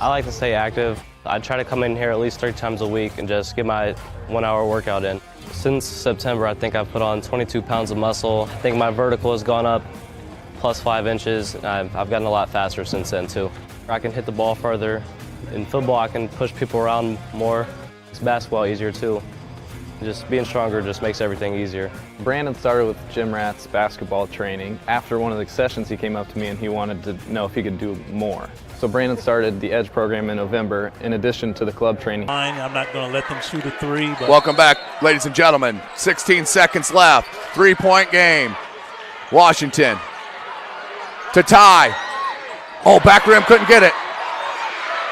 I like to stay active. I try to come in here at least 3 times a week and just get my 1-hour workout in. Since September, I think I've put on 22 pounds of muscle. I think my vertical has gone up plus 5 inches. I've gotten a lot faster since then too. I can hit the ball further. In football, I can push people around more. It's basketball easier too. Just being stronger just makes everything easier. Brandon started with gym rats basketball training. After one of the sessions, he came up to me and he wanted to know if he could do more. So Brandon started the Edge program in November in addition to the club training. I'm not going to let them shoot a 3. But Welcome back, ladies and gentlemen. 16 seconds left. 3-point game. Washington to tie. Oh, back rim, couldn't get it.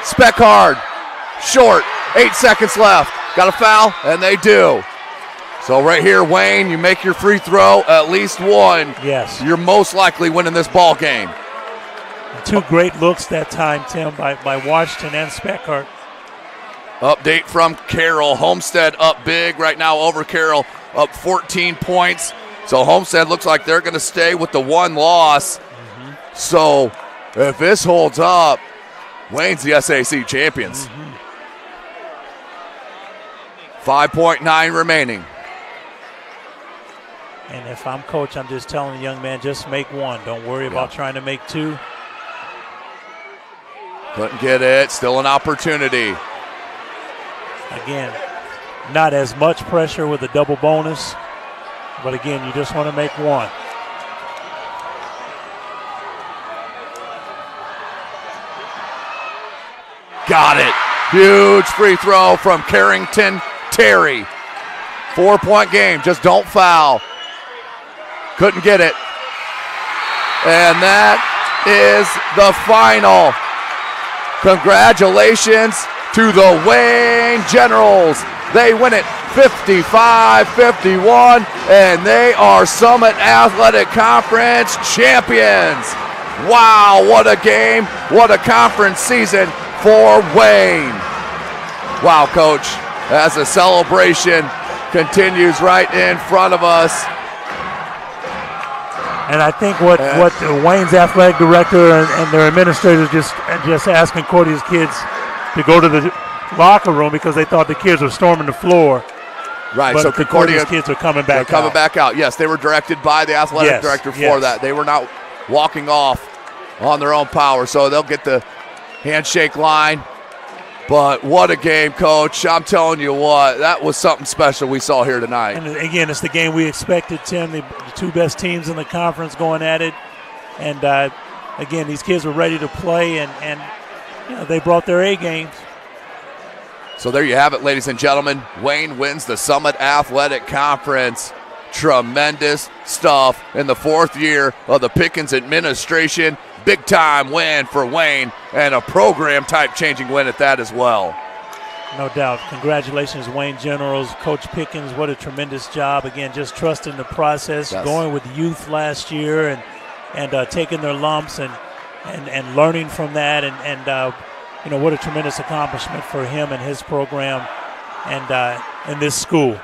Speck hard. Short. 8 seconds left. Got a foul, and they do. So right here, Wayne, you make your free throw, at least one. Yes. You're most likely winning this ball game. 2 great looks that time, Tim, by Washington and Speckart. Update from Carroll. Homestead up big right now over Carroll, up 14 points. So Homestead looks like they're going to stay with the 1 loss. So if this holds up, Wayne's the SAC champions. 5.9 remaining. And if I'm coach, I'm just telling the young man, just make 1. Don't worry about trying to make 2. Couldn't get it. Still an opportunity. Again, not as much pressure with a double bonus. But again, you just want to make 1. Got it. Huge free throw from Carrington Terry. 4-point game. Just don't foul. Couldn't get it. And that is the final. Congratulations to the Wayne Generals. They win it 55-51, and they are Summit Athletic Conference champions. Wow, what a game. What a conference season for Wayne. Wow, Coach, as the celebration continues right in front of us. And I think what Wayne's athletic director and their administrators just asked Concordia's kids to go to the locker room because they thought the kids were storming the floor. Right, but so Concordia's kids are coming back out. They're coming back out. Yes, they were directed by the athletic director for that. They were not walking off on their own power, so they'll get the handshake line. But what a game, Coach. I'm telling you what, that was something special we saw here tonight. And again, it's the game we expected, Tim. The 2 best teams in the conference going at it. And again, these kids were ready to play, and you know, they brought their A games. So there you have it, ladies and gentlemen. Wayne wins the Summit Athletic Conference. Tremendous stuff in the 4th year of the Pickens administration. Big time win for Wayne, and a program type changing win at that as well. No doubt. Congratulations, Wayne Generals. Coach Pickens, what a tremendous job. Again, just trusting the process, going with youth last year and taking their lumps and learning from that. And you know, what a tremendous accomplishment for him and his program and this school.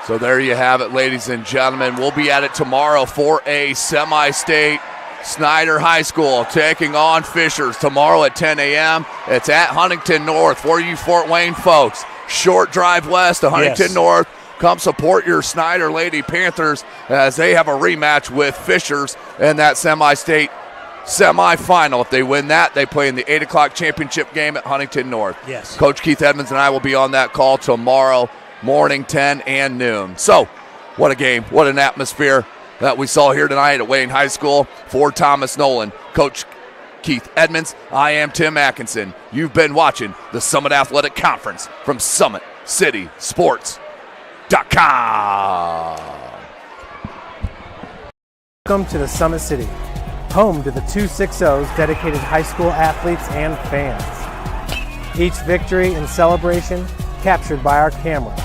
So there you have it, ladies and gentlemen. We'll be at it tomorrow for a semi-state. Snyder High School taking on Fishers tomorrow at 10 a.m. It's at Huntington North for you Fort Wayne folks. Short drive west to Huntington North. Come support your Snyder Lady Panthers as they have a rematch with Fishers in that semi-state semifinal. If they win that, they play in the 8 o'clock championship game at Huntington North. Yes. Coach Keith Edmonds and I will be on that call tomorrow morning, 10 and noon. So, what a game, what an atmosphere that we saw here tonight at Wayne High School. For Thomas Nolan, Coach Keith Edmonds. I am Tim Atkinson. You've been watching the Summit Athletic Conference from SummitCitySports.com. Welcome to the Summit City, home to the 260's dedicated high school athletes and fans. Each victory and celebration captured by our cameras.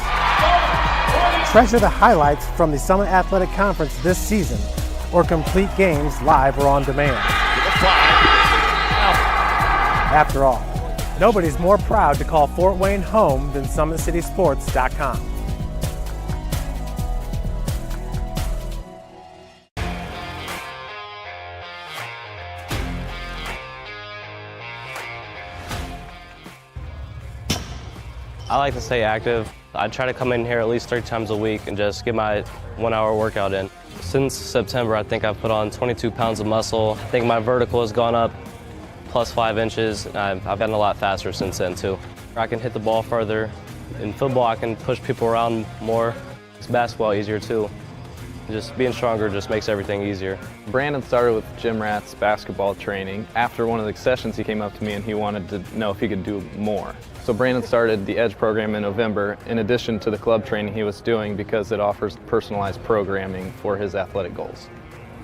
Treasure the highlights from the Summit Athletic Conference this season, or complete games live or on demand. After all, nobody's more proud to call Fort Wayne home than SummitCitySports.com. I like to stay active. I try to come in here at least 3 times a week and just get my 1-hour workout in. Since September, I think I've put on 22 pounds of muscle. I think my vertical has gone up plus 5 inches. I've gotten a lot faster since then too. I can hit the ball further. In football, I can push people around more. It's basketball easier too. Just being stronger just makes everything easier. Brandon started with gym rats basketball training. After one of the sessions, he came up to me and he wanted to know if he could do more. So Brandon started the EDGE program in November, in addition to the club training he was doing, because it offers personalized programming for his athletic goals.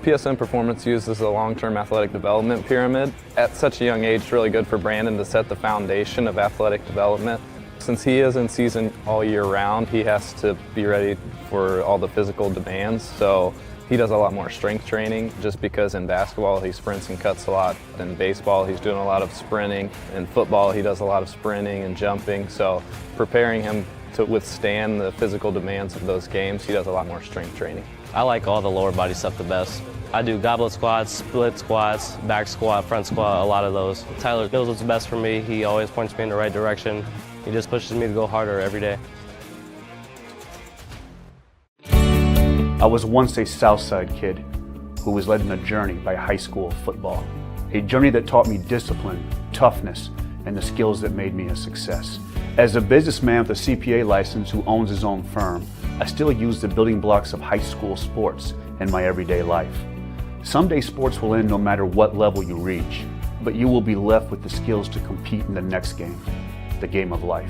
PSN Performance uses a long-term athletic development pyramid. At such a young age, it's really good for Brandon to set the foundation of athletic development. Since he is in season all year round, he has to be ready for all the physical demands. So he does a lot more strength training, just because in basketball he sprints and cuts a lot. In baseball he's doing a lot of sprinting. In football he does a lot of sprinting and jumping. So preparing him to withstand the physical demands of those games, he does a lot more strength training. I like all the lower body stuff the best. I do goblet squats, split squats, back squat, front squat, a lot of those. Tyler knows what's best for me. He always points me in the right direction. He just pushes me to go harder every day. I was once a Southside kid who was led on a journey by high school football. A journey that taught me discipline, toughness, and the skills that made me a success. As a businessman with a CPA license who owns his own firm, I still use the building blocks of high school sports in my everyday life. Someday sports will end no matter what level you reach, but you will be left with the skills to compete in the next game, the game of life.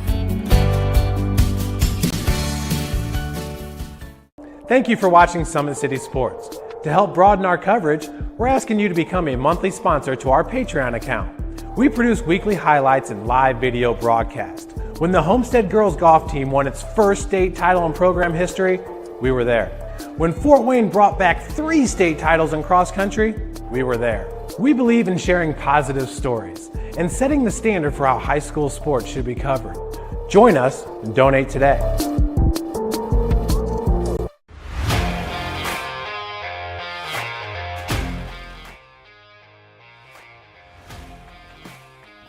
Thank you for watching Summit City Sports. To help broaden our coverage, we're asking you to become a monthly sponsor to our Patreon account. We produce weekly highlights and live video broadcast. When the Homestead girls golf team won its first state title in program history, we were there. When Fort Wayne brought back 3 state titles in cross country, we were there. We believe in sharing positive stories and setting the standard for how high school sports should be covered. Join us and donate today.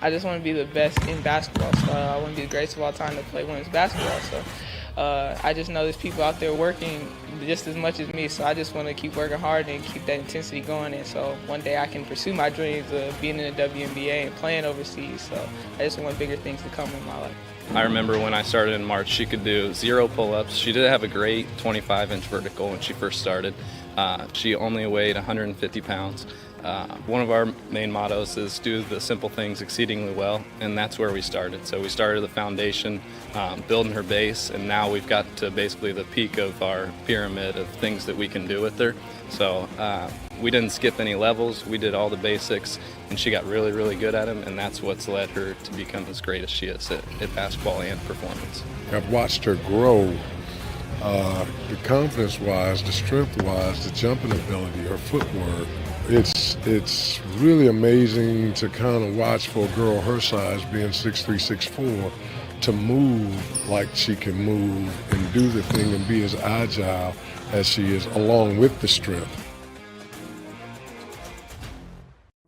I just want to be the best in basketball. So I want to be the greatest of all time to play women's basketball. So I just know there's people out there working just as much as me. So I just want to keep working hard and keep that intensity going. And so one day I can pursue my dreams of being in the WNBA and playing overseas. So I just want bigger things to come in my life. I remember when I started in March, she could do 0 pull-ups. She did have a great 25-inch vertical when she first started. She only weighed 150 pounds. One of our main mottos is do the simple things exceedingly well, and that's where we started. So we started the foundation, building her base, and now we've got to basically the peak of our pyramid of things that we can do with her. So we didn't skip any levels. We did all the basics, and she got really, really good at them, and that's what's led her to become as great as she is at basketball and performance. I've watched her grow, the confidence-wise, the strength-wise, the jumping ability, her footwork. It's really amazing to kind of watch for a girl her size, being 6'3", 6'4", to move like she can move and do the thing and be as agile as she is, along with the strength.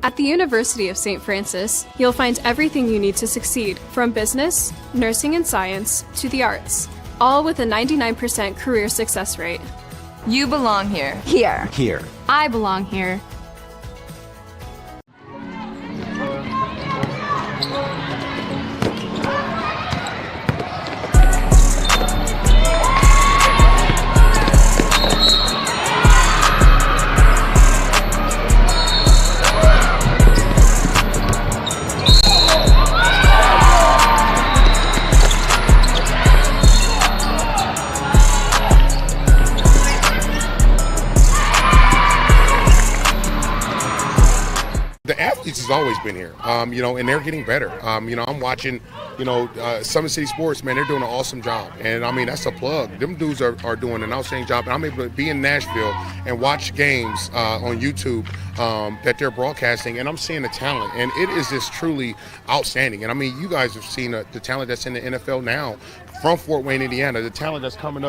At the University of St. Francis, you'll find everything you need to succeed, from business, nursing and science, to the arts, all with a 99% career success rate. You belong here. Here. Here. I belong here. The athletes has always been here, and they're getting better. I'm watching, Summit City Sports, man, they're doing an awesome job. And, that's a plug. Them dudes are doing an outstanding job. And I'm able to be in Nashville and watch games on YouTube that they're broadcasting, and I'm seeing the talent. And it is just truly outstanding. And, you guys have seen the talent that's in the NFL now from Fort Wayne, Indiana, the talent that's coming up